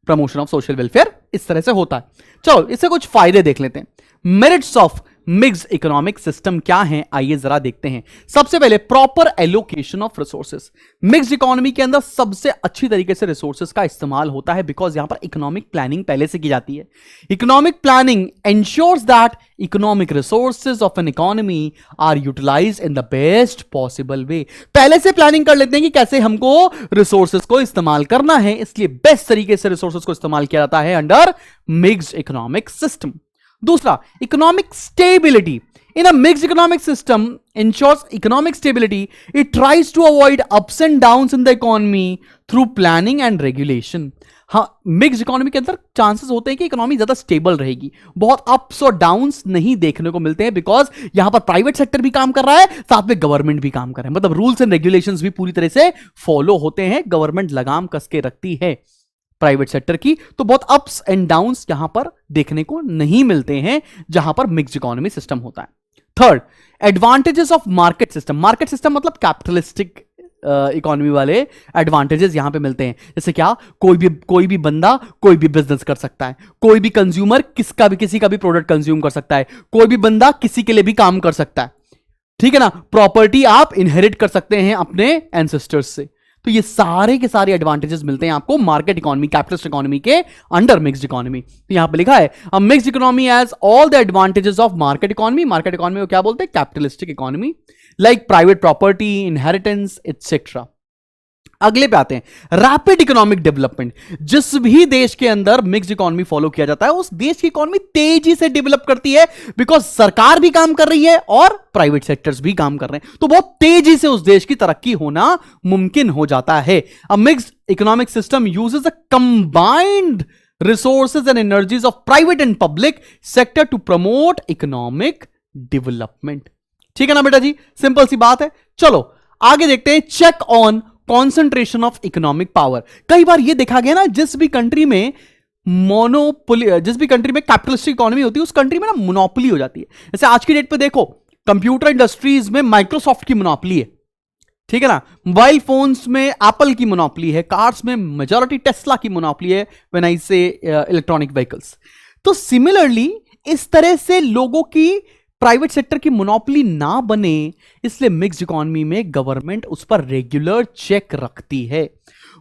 प्रमोशन ऑफ सोशल वेलफेयर इस तरह से होता है। चलो इससे कुछ फायदे देख लेते हैं। Merits of mixed economic system क्या है, आइए जरा देखते हैं। सबसे पहले proper allocation of resources. Mixed economy के अंदर सबसे अच्छी तरीके से रिसोर्सेस का इस्तेमाल होता है बिकॉज यहां पर इकोनॉमिक प्लानिंग पहले से की जाती है। Economic planning ensures that economic resources of an economy are utilised in the best possible way. पहले से प्लानिंग कर लेते हैं कि कैसे हमको रिसोर्सेज को इस्तेमाल करना है, इसलिए बेस्ट तरीके से रिसोर्सेज को इस्तेमाल किया जाता है अंडर मिक्स्ड इकोनॉमिक सिस्टम। दूसरा, economic stability. In a mixed economic system ensures economic stability. It tries to avoid ups and downs in the economy through planning and regulation. हाँ, मिक्स्ड इकोनॉमी के अंदर चांसेस होते हैं कि इकोनॉमी ज्यादा स्टेबल रहेगी, बहुत अप्स और डाउन्स नहीं देखने को मिलते हैं बिकॉज यहां पर प्राइवेट सेक्टर भी काम कर रहा है, साथ में गवर्नमेंट भी काम कर रहा है। मतलब रूल्स एंड रेगुलेशंस भी पूरी तरह से फॉलो होते हैं, गवर्नमेंट लगाम कस के रखती है प्राइवेट सेक्टर की, तो बहुत अप्स एंड डाउन्स यहां पर देखने को नहीं मिलते हैं जहां पर मिक्स्ड इकोनॉमी सिस्टम होता है। Third, advantages of market system. Market system मतलब कैपिटलिस्टिक इकोनॉमी वाले एडवांटेजेस यहां पे मिलते हैं। जैसे क्या, कोई भी बंदा कोई भी बिजनेस कर सकता है, कोई भी कंज्यूमर किसी का भी प्रोडक्ट कंज्यूम कर सकता है, कोई भी बंदा किसी के लिए भी काम कर सकता है, ठीक है ना। प्रॉपर्टी आप इनहेरिट कर सकते हैं अपने एंसेस्टर्स से। तो ये सारे के सारे एडवांटेजेस मिलते हैं आपको मार्केट इकोनॉमी, कैपिटलिस्ट इकोनॉमी के अंडर मिक्स्ड इकोनॉमी। तो यहां पे लिखा है अ mixed economy has all the advantages of market economy. Market economy को क्या बोलते हैं? Capitalistic economy, like private property, inheritance etcetera. अगले पे आते हैं, रैपिड इकोनॉमिक डेवलपमेंट। जिस भी देश के अंदर मिक्स्ड इकोनॉमी फॉलो किया जाता है उस देश की इकोनॉमी तेजी से डेवलप करती है बिकॉज सरकार भी काम कर रही है और प्राइवेट सेक्टर्स भी काम कर रहे हैं, तो बहुत तेजी से उस देश की तरक्की होना मुमकिन हो जाता है। अ mixed economic system uses a combined resources and energies of private and public sector to promote economic development। ठीक है ना बेटा जी, सिंपल सी बात है। चलो आगे देखते हैं, check on concentration of economic power. कई बार यह देखा गया ना, जिस भी कंट्री में कैपिटलिस्टिक इकोनॉमी होती है उस कंट्री में ना मोनोपोली हो जाती है। जैसे आज की डेट पे देखो, कंप्यूटर इंडस्ट्रीज में माइक्रोसॉफ्ट की मोनोपोली है, ठीक है ना। मोबाइल फोन्स में एप्पल की मोनोपोली है, कार्स में मेजॉरिटी टेस्ला की मोनोपोली है, व्हेन आई से इलेक्ट्रॉनिक व्हीकल्स। तो सिमिलरली इस तरह से लोगों की प्राइवेट सेक्टर की मोनोपोली ना बने, इसलिए मिक्स्ड इकोनॉमी में गवर्नमेंट उस पर रेगुलर चेक रखती है।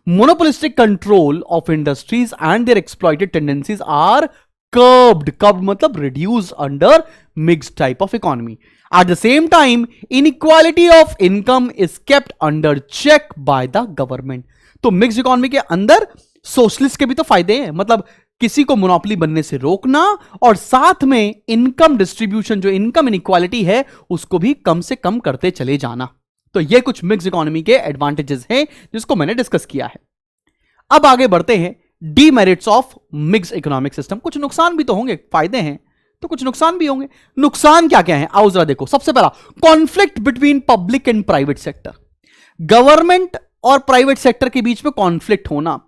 Monopolistic control of industries and their exploited tendencies are curbed मतलब reduce under mixed type of economy. At the same time inequality of income is kept under check by the government. तो मिक्स्ड इकोनॉमी के अंदर सोशलिस्ट के भी तो फायदे हैं, मतलब किसी को मोनोपोली बनने से रोकना और साथ में इनकम डिस्ट्रीब्यूशन, जो इनकम इनइक्वालिटी है उसको भी कम से कम करते चले जाना। तो ये कुछ मिक्स्ड इकोनॉमी के एडवांटेजेस हैं जिसको मैंने डिस्कस किया है। अब आगे बढ़ते हैं demerits of mixed economic system. कुछ नुकसान भी तो होंगे, फायदे हैं तो कुछ नुकसान भी होंगे। नुकसान क्या क्या है आओ जरा देखो। सबसे पहला, conflict between public and private sector. Government और प्राइवेट सेक्टर के बीच में कॉन्फ्लिक्ट होना।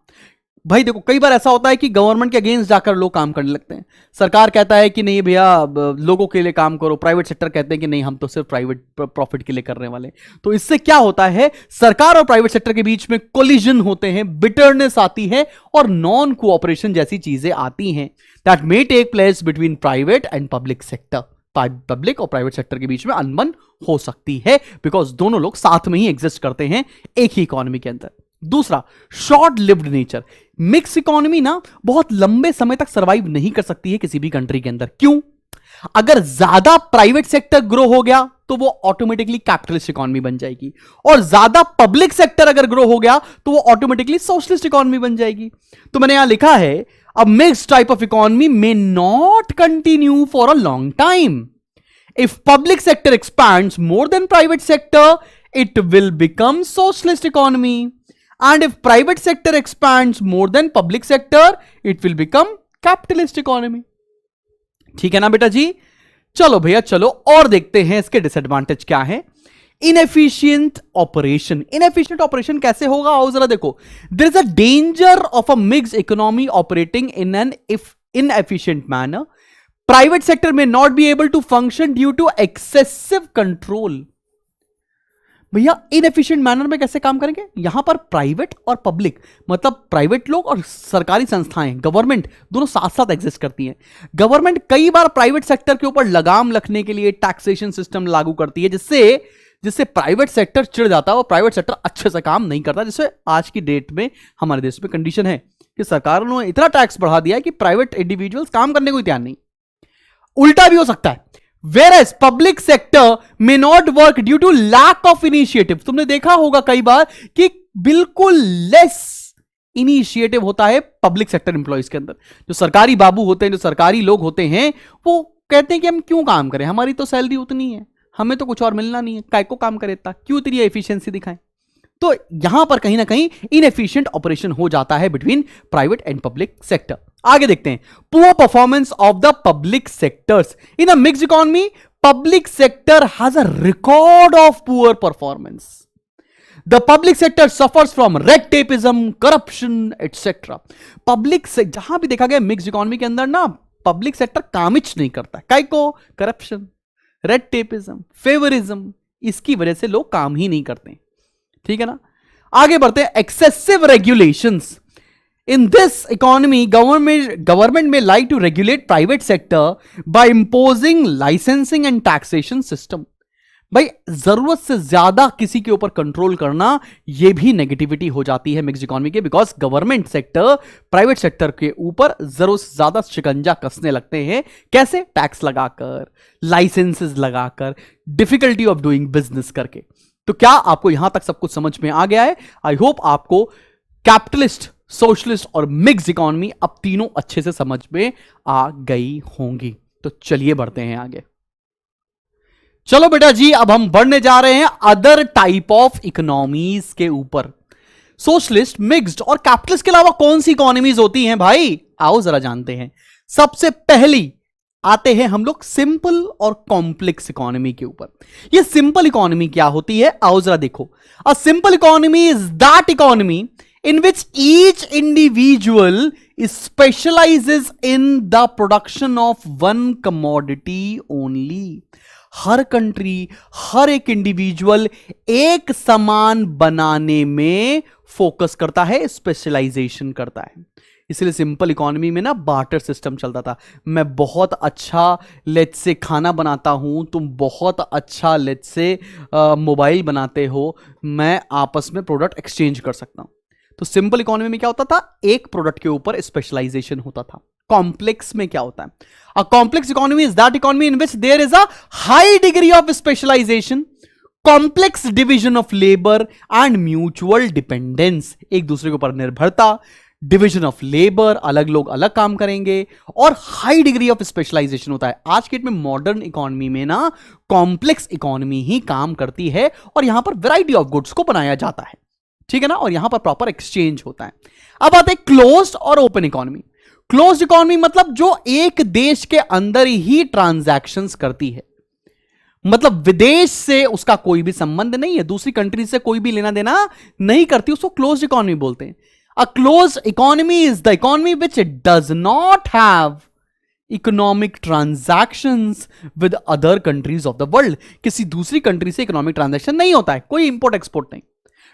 भाई देखो, कई बार ऐसा होता है कि गवर्नमेंट के अगेंस्ट जाकर लोग काम करने लगते हैं। सरकार कहता है कि नहीं भैया लोगों के लिए काम करो, प्राइवेट सेक्टर कहते हैं कि नहीं हम तो सिर्फ प्राइवेट प्रॉफिट के लिए करने वाले। तो इससे क्या होता है, सरकार और प्राइवेट सेक्टर के बीच में कोलिजन होते हैं, बिटरनेस आती है और नॉन कोऑपरेशन जैसी चीजें आती हैं that may take place between private and public sector. Public और प्राइवेट सेक्टर के बीच में अनबन हो सकती है बिकॉज दोनों लोग साथ में ही एग्जिस्ट करते हैं एक ही इकोनॉमी के अंदर। दूसरा, short lived nature. Mix economy ना बहुत लंबे समय तक सरवाइव नहीं कर सकती है किसी भी कंट्री के अंदर। क्यों? अगर ज्यादा प्राइवेट सेक्टर ग्रो हो गया तो वो ऑटोमेटिकली कैपिटलिस्ट इकोनॉमी बन जाएगी, और ज्यादा पब्लिक सेक्टर अगर ग्रो हो गया तो वो ऑटोमेटिकली सोशलिस्ट इकोनॉमी बन जाएगी। तो मैंने यहां लिखा है, अ mixed type of economy may not continue for a long time. If public sector expands more than private sector, it will become socialist economy, and if private sector expands more than public sector, it will become capitalist economy। ठीक है ना बेटा जी? चलो भैया चलो और देखते हैं इसके डिसएडवांटेज क्या है। Inefficient operation. इनएफिशिएंट ऑपरेशन कैसे होगा आओ जरा देखो। There is a danger of a mixed economy operating in an inefficient manner. Private sector may not be able to function due to excessive control। भैया इनएफिशिएंट मैनर में कैसे काम करेंगे? यहां पर प्राइवेट और पब्लिक मतलब प्राइवेट लोग और सरकारी संस्थाएं, गवर्नमेंट, दोनों साथ साथ एग्जिस्ट करती हैं। गवर्नमेंट कई बार प्राइवेट सेक्टर के ऊपर लगाम रखने के लिए टैक्सेशन सिस्टम लागू करती है, जिससे प्राइवेट सेक्टर चिढ़ जाता है और प्राइवेट सेक्टर अच्छे से काम नहीं करता। जिससे आज की डेट में हमारे देश में कंडीशन है कि सरकार ने इतना टैक्स बढ़ा दिया है कि प्राइवेट इंडिविजुअल्स काम करने को तैयार नहीं। उल्टा भी हो सकता है, whereas public sector may not work due to lack of initiative। तुमने देखा होगा कई बार कि बिल्कुल लेस इनिशिएटिव होता है पब्लिक सेक्टर एम्प्लॉइज के अंदर। जो सरकारी बाबू होते हैं, जो सरकारी लोग होते हैं, वो कहते हैं कि हम क्यों काम करें, हमारी तो सैलरी उतनी है, हमें तो कुछ और मिलना नहीं है, काय को काम करे इतना, क्यों इतनी एफिशिएंसी दिखाएं। तो यहां पर कहीं ना कहीं इनएफिशिएंट ऑपरेशन हो जाता है between private and public sector. आगे देखते हैं, poor performance of the public sectors in a mixed economy. Public sector has a record of poor performance. The public sector suffers from red tapism, corruption etcetera. Public से जहां भी देखा गया मिक्स्ड इकोनॉमी के अंदर ना, पब्लिक सेक्टर कामिच नहीं करता। काय को? करप्शन, रेड टेपिज्म, फेवरिज्म, इसकी वजह से लोग काम ही नहीं करते। ठीक है ना? आगे बढ़ते हैं, excessive regulations. In this economy, government may like to regulate private sector by imposing licensing and taxation system। भाई जरूरत से ज्यादा किसी के ऊपर कंट्रोल करना, यह भी नेगेटिविटी हो जाती है मिक्स्ड इकोनॉमी के, because government sector private sector के ऊपर जरूरत से ज्यादा शिकंजा कसने लगते हैं। कैसे? टैक्स लगाकर, लाइसेंसेस लगाकर, डिफिकल्टी ऑफ डूइंग बिजनेस करके। तो क्या आपको यहां तक सब कुछ समझ में आ गया है? आई होप आपको कैपिटलिस्ट, सोशलिस्ट और मिक्स इकोनॉमी अब तीनों अच्छे से समझ में आ गई होंगी। तो चलिए बढ़ते हैं आगे। चलो बेटा जी, अब हम बढ़ने जा रहे हैं अदर टाइप ऑफ इकोनॉमीज के ऊपर। सोशलिस्ट, मिक्स्ड और कैपिटलिस्ट के अलावा कौन सी इकोनॉमीज होती हैं भाई? आओ जरा जानते हैं। सबसे पहली आते हैं हम लोग सिंपल और कॉम्प्लेक्स इकोनॉमी के ऊपर। ये सिंपल इकोनॉमी क्या होती है, आओ जरा देखो। A simple economy is that economy in which each individual specializes in the production of one commodity only। हर कंट्री, हर एक इंडिविजुअल एक सामान बनाने में फोकस करता है, स्पेशलाइजेशन करता है। इसलिए सिंपल इकोनॉमी में ना बार्टर सिस्टम चलता था। मैं बहुत अच्छा लेट्स से खाना बनाता हूं, तुम बहुत अच्छा लेट्स से मोबाइल बनाते हो, मैं आपस में प्रोडक्ट एक्सचेंज कर सकता हूं। तो सिंपल इकोनॉमी में क्या होता था, एक प्रोडक्ट के ऊपर स्पेशलाइजेशन होता था। कॉम्प्लेक्स में क्या होता है, a complex economy is that economy in which there is a high degree of specialisation, complex division of labour and mutual dependence. एक दूसरे के ऊपर निर्भरता, डिवीजन ऑफ लेबर, अलग लोग अलग काम करेंगे, और हाई डिग्री ऑफ स्पेशलाइजेशन होता है। आज के डेट में मॉडर्न इकोनॉमी में ना कॉम्प्लेक्स इकोनॉमी ही काम करती है, और यहां पर वैरायटी ऑफ गुड्स को बनाया जाता है, ठीक है ना, और यहां पर प्रॉपर एक्सचेंज होता है। अब आते हैं क्लोज्ड और ओपन इकोनॉमी। क्लोज्ड इकोनॉमी मतलब जो एक देश के अंदर ही ट्रांजैक्शंस करती है, मतलब विदेश से उसका कोई भी संबंध नहीं है, दूसरी कंट्री से कोई भी लेना देना नहीं करती, उसको क्लोज्ड इकोनॉमी बोलते हैं। A closed economy is the economy which does not have economic transactions with other countries of the world. किसी दूसरी कंट्री से इकोनॉमिक ट्रांजैक्शन नहीं होता है, कोई इंपोर्ट एक्सपोर्ट नहीं।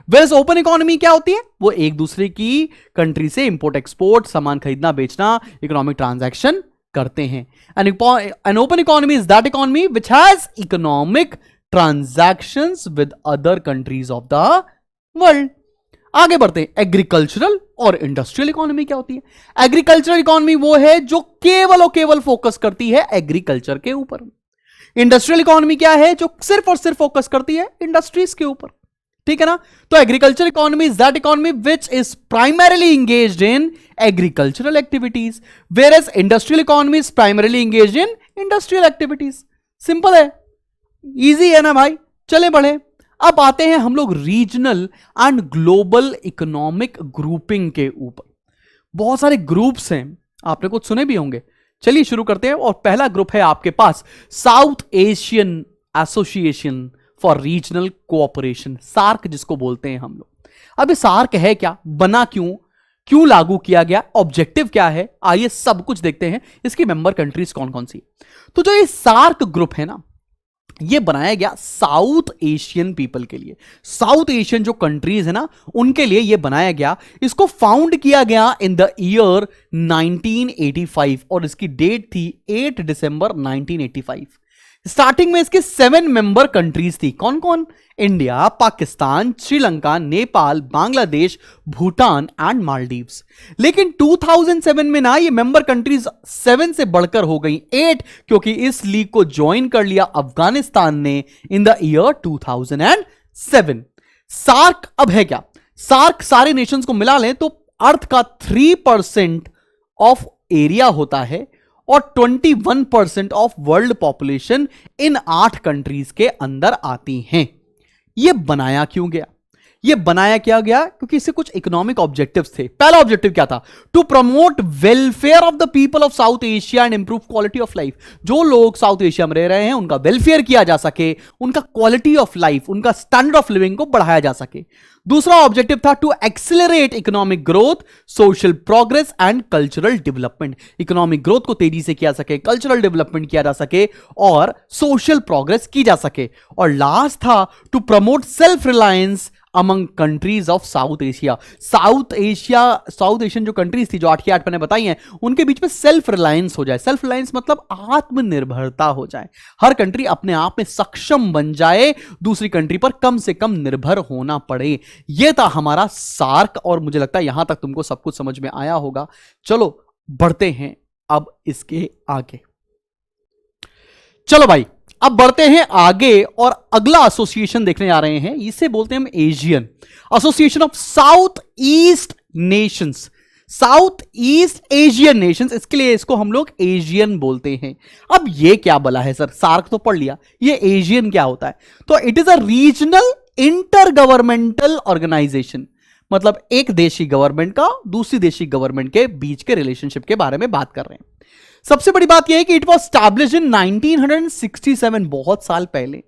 वेयरएज़ ओपन इकोनॉमी क्या होती है, वो एक दूसरे की कंट्री से इंपोर्ट एक्सपोर्ट, सामान खरीदना बेचना, इकोनॉमिक ट्रांजैक्शन करते हैं। An open economy is that economy which has economic transactions with other countries of the world. आगे बढ़ते हैं, एग्रीकल्चरल और इंडस्ट्रियल इकोनॉमी क्या होती है। एग्रीकल्चरल इकोनॉमी वो है जो केवल और केवल फोकस करती है एग्रीकल्चर के ऊपर। इंडस्ट्रियल इकोनॉमी क्या है, जो सिर्फ और सिर्फ फोकस करती है इंडस्ट्रीज के ऊपर, ठीक है ना। तो agriculture economy is that economy which is primarily engaged in agricultural activities, whereas industrial economy is primarily engaged in industrial activities. Simple है, इजी है ना भाई, चले बढ़े। अब आते हैं हम लोग regional and global economic grouping के ऊपर। बहुत सारे ग्रुप्स हैं, आपने कुछ सुने भी होंगे। चलिए शुरू करते हैं, और पहला ग्रुप है आपके पास South Asian Association for Regional Cooperation, SAARC जिसको बोलते हैं हम लोग। अब ये सार्क है क्या, बना क्यों लागू किया गया, ऑब्जेक्टिव क्या है, आइए सब कुछ देखते हैं। इसकी मेंबर कंट्रीज कौन कौन सी। तो जो ये सार्क ग्रुप है ना, ये बनाया गया साउथ एशियन पीपल के लिए। साउथ एशियन जो कंट्रीज है ना, उनके लिए ये बनाया गया। इसको फाउंड किया गया इन द ईयर 1985, और इसकी डेट थी 8 दिसंबर 1985। स्टार्टिंग में इसके 7 मेंबर कंट्रीज थी। कौन कौन, इंडिया, पाकिस्तान, श्रीलंका, नेपाल, बांग्लादेश, भूटान एंड मालदीव्स। लेकिन 2007 में ना ये मेंबर कंट्रीज 7 से बढ़कर हो गई 8, क्योंकि इस लीग को ज्वाइन कर लिया अफगानिस्तान ने इन द ईयर 2007। सार्क अब है क्या, सार्क सारे नेशंस को मिला लें तो अर्थ का 3% ऑफ एरिया होता है, और 21% of world population in 8 countries के अंदर आती हैं। यह बनाया क्यों गया, यह बनाया क्या गया, क्योंकि इससे कुछ इकोनॉमिक ऑब्जेक्टिव्स थे। पहला ऑब्जेक्टिव क्या था, to promote welfare of the people of South Asia and improve quality of life. जो लोग साउथ एशिया में रह रहे हैं उनका वेलफेयर किया जा सके, उनका क्वालिटी ऑफ लाइफ, उनका स्टैंडर्ड ऑफ लिविंग को बढ़ाया जा सके। दूसरा ऑब्जेक्टिव था to accelerate economic growth, social progress and cultural development. Economic growth को तेजी से किया सके, कल्चरल डेवलपमेंट किया जा सके, और सोशल प्रोग्रेस की जा सके। और लास्ट था to promote self reliance among countries of South Asia. South Asian जो कंट्रीज थी, जो 8 की 8 मैंने बताई हैं, उनके बीच में सेल्फ रिलायंस हो जाए। सेल्फ रिलायंस मतलब आत्मनिर्भरता हो जाए, हर कंट्री अपने आप में सक्षम बन जाए, दूसरी कंट्री पर कम से कम निर्भर होना पड़े। यह था हमारा सार्क, और मुझे लगता है यहां तक तुमको सब कुछ समझ में आया होगा। चलो बढ़ते हैं अब इसके आगे। चलो भाई अब बढ़ते हैं आगे, और अगला एसोसिएशन देखने जा रहे हैं। इसे बोलते हैं हम Asian association of south east Nations, south east Asian nations. इसके लिए इसको हम लोग एशियन बोलते हैं। अब ये क्या बला है सर, सार्क तो पढ़ लिया, ये एशियन क्या होता है। तो it is a regional intergovernmental organisation, मतलब एक देश की गवर्नमेंट का दूसरी देश की गवर्नमेंट के बीच के रिलेशनशिप के बारे में बात कर रहे हैं। सबसे बड़ी बात यह है कि इट वॉज स्टैब्लिश इन 1967, बहुत साल पहले,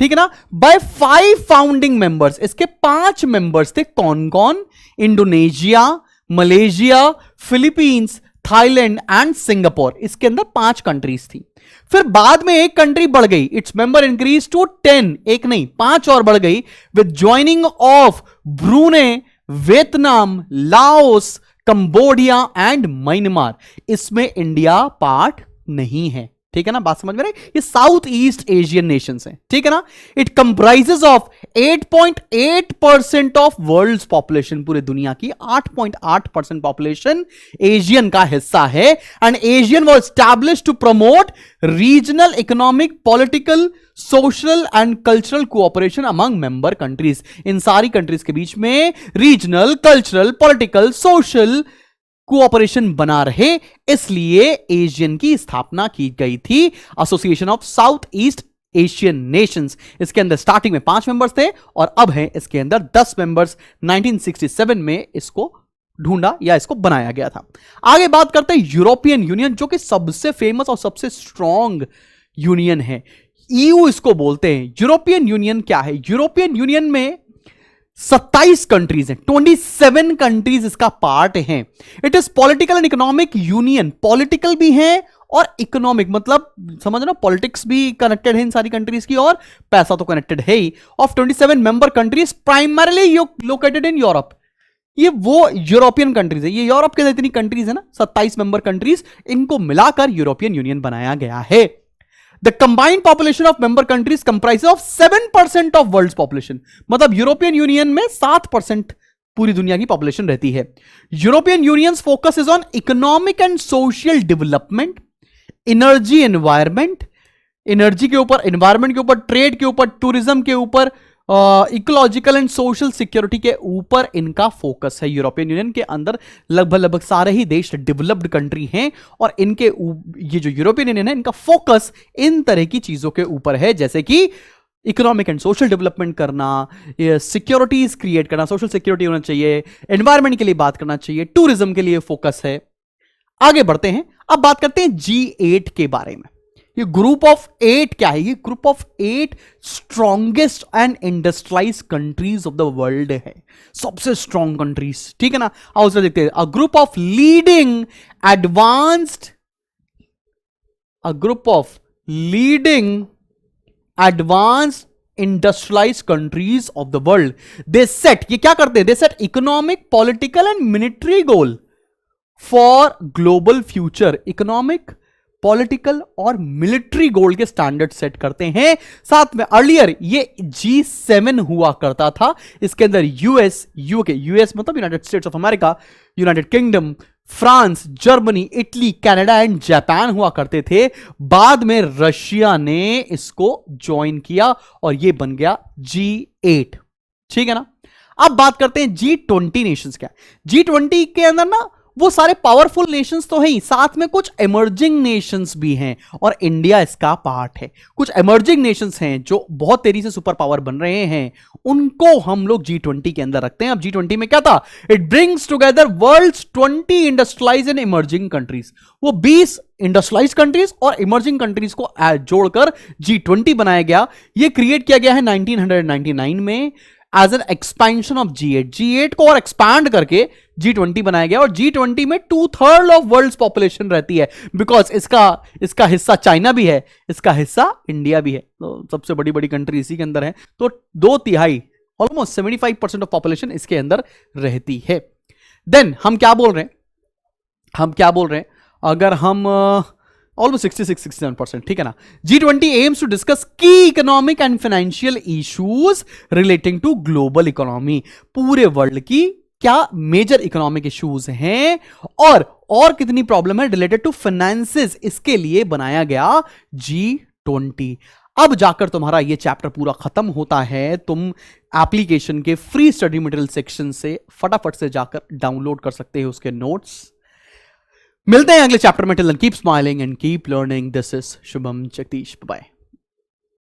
ठीक है ना, बाय 5 फाउंडिंग मेंबर्स। इसके 5 मेंबर्स थे। कौन कौन? Indonesia, Malaysia, Philippines, Thailand and Singapore. इसके अंदर 5 कंट्रीज थी। फिर बाद में एक कंट्री बढ़ गई, इट्स मेंबर इंक्रीज टू 10, एक नहीं 5 और बढ़ गई, with joining of ब्रूने, Vietnam, Laos, Cambodia and Myanmar. इसमें इंडिया पार्ट नहीं है, ठीक है ना, बात समझ में रही? ये साउथ ईस्ट एशियन नेशंस हैं, ठीक है ना। It comprises of 8.8% of world's population, पूरे दुनिया की 8.8% पॉपुलेशन एशियन का हिस्सा है। And ASEAN was establish to promote regional economic, political, social and cultural cooperation among member countries. इन सारी कंट्रीज के बीच में regional, cultural, political, social cooperation बना रहे, इसलिए एशियन की स्थापना की गई थी, association of south east Asian nations. इसके अंदर स्टार्टिंग में 5 मेंबर्स थे और अब है इसके अंदर 10 मेंबर्स। 1967 में इसको ढूंढा या इसको बनाया गया था। आगे बात करते हैं यूरोपियन यूनियन, जो कि सबसे फेमस और सबसे स्ट्रॉन्ग यूनियन है। ईयू इसको बोलते हैं। यूरोपियन यूनियन क्या है? यूरोपियन यूनियन में 27 कंट्रीज हैं, 27 कंट्रीज इसका पार्ट हैं। It is political and economic union. Political भी है और इकोनॉमिक, मतलब समझ लो पॉलिटिक्स भी कनेक्टेड है इन सारी कंट्रीज की और पैसा तो कनेक्टेड है ही। Of 27 member countries primarily located in Europe. ये वो यूरोपियन कंट्रीज है, ये यूरोप के जितनी कंट्रीज है ना, 27 मेंबर कंट्रीज, इनको मिलाकर यूरोपियन यूनियन बनाया गया है। The combined population of member countries comprises of 7% of world's population। मतलब यूरोपियन यूनियन में 7% पूरी दुनिया की पॉपुलेशन रहती है। European unions focus is on economic and social development, energy, environment, energy के ऊपर, एनवायरमेंट के ऊपर, ट्रेड के ऊपर, टूरिज्म के ऊपर, इकोलॉजिकल एंड सोशल सिक्योरिटी के ऊपर इनका फोकस है। यूरोपियन यूनियन के अंदर लगभग सारे ही देश डेवलप्ड कंट्री हैं और इनके ये जो यूरोपियन यूनियन है, इनका फोकस इन तरह की चीजों के ऊपर है, जैसे कि इकोनॉमिक एंड सोशल डेवलपमेंट करना, सिक्योरिटीज क्रिएट करना, सोशल सिक्योरिटी होना चाहिए, एनवायरमेंट के लिए बात करना चाहिए, टूरिज्म के लिए फोकस है। आगे बढ़ते हैं, अब बात करते हैं G8 के बारे में। ये ग्रुप ऑफ 8 क्या है? ये group of 8 strongest and industrialise countries of the world है, सबसे स्ट्रॉन्ग कंट्रीज, ठीक है ना। आओ उसमें देखते हैं। A group of leading advanced industrialize countries of the world. They set, ये क्या करते हैं? They set economic, political and military goal for global future. Economic, political और मिलिट्री गोल के स्टैंडर्ड सेट करते हैं। साथ में अर्लियर ये G7 हुआ करता था। इसके अंदर यूएस, यूएस मतलब United states of America, United kingdom, France, Germany, Italy, Canada and Japan हुआ करते थे। बाद में रशिया ने इसको ज्वाइन किया और ये बन गया G8, ठीक है ना। अब बात करते हैं G20 नेशंस क्या। G20 के अंदर ना वो सारे पावरफुल नेशंस तो है ही, साथ में कुछ इमर्जिंग नेशंस भी हैं और इंडिया इसका पार्ट है। कुछ इमर्जिंग नेशंस हैं जो बहुत तेजी से सुपर पावर बन रहे हैं, उनको हम लोग G20 के अंदर रखते हैं। अब G20 में क्या था? It brings together world's 20 industrialised and emerging countries. वो 20 इंडस्ट्रियलाइज्ड कंट्रीज और इमर्जिंग कंट्रीज को जोड़कर G20 बनाया गया। ये क्रिएट किया गया है 1999 में as an expansion of G8 को और एक्सपैंड करके G20 बनाया गया। और G20 में 2/3 ऑफ वर्ल्ड पॉपुलेशन रहती है, बिकॉज इसका हिस्सा चाइना भी है, इसका हिस्सा इंडिया भी है, तो सबसे बड़ी बड़ी कंट्री इसी के अंदर है। तो 2/3 ऑलमोस्ट 75% ऑफ पॉपुलेशन इसके अंदर रहती है। देन हम क्या बोल रहे हैं, अगर हम ऑलमोस्ट 66-67%, ठीक है ना। G20 aims to discuss key economic and financial issues relating to global economy. पूरे वर्ल्ड की क्या मेजर इकोनॉमिक इश्यूज हैं और कितनी प्रॉब्लम है रिलेटेड टू फाइनेंसेस, इसके लिए बनाया गया G20। अब जाकर तुम्हारा ये चैप्टर पूरा खत्म होता है। तुम एप्लीकेशन के फ्री स्टडी मटेरियल सेक्शन से फटाफट से जाकर डाउनलोड कर सकते हो उसके नोट्स। मिलते हैं अगले चैप्टर में। Till then keep smiling and keep learning. This is Shubham Jagdish. Bye.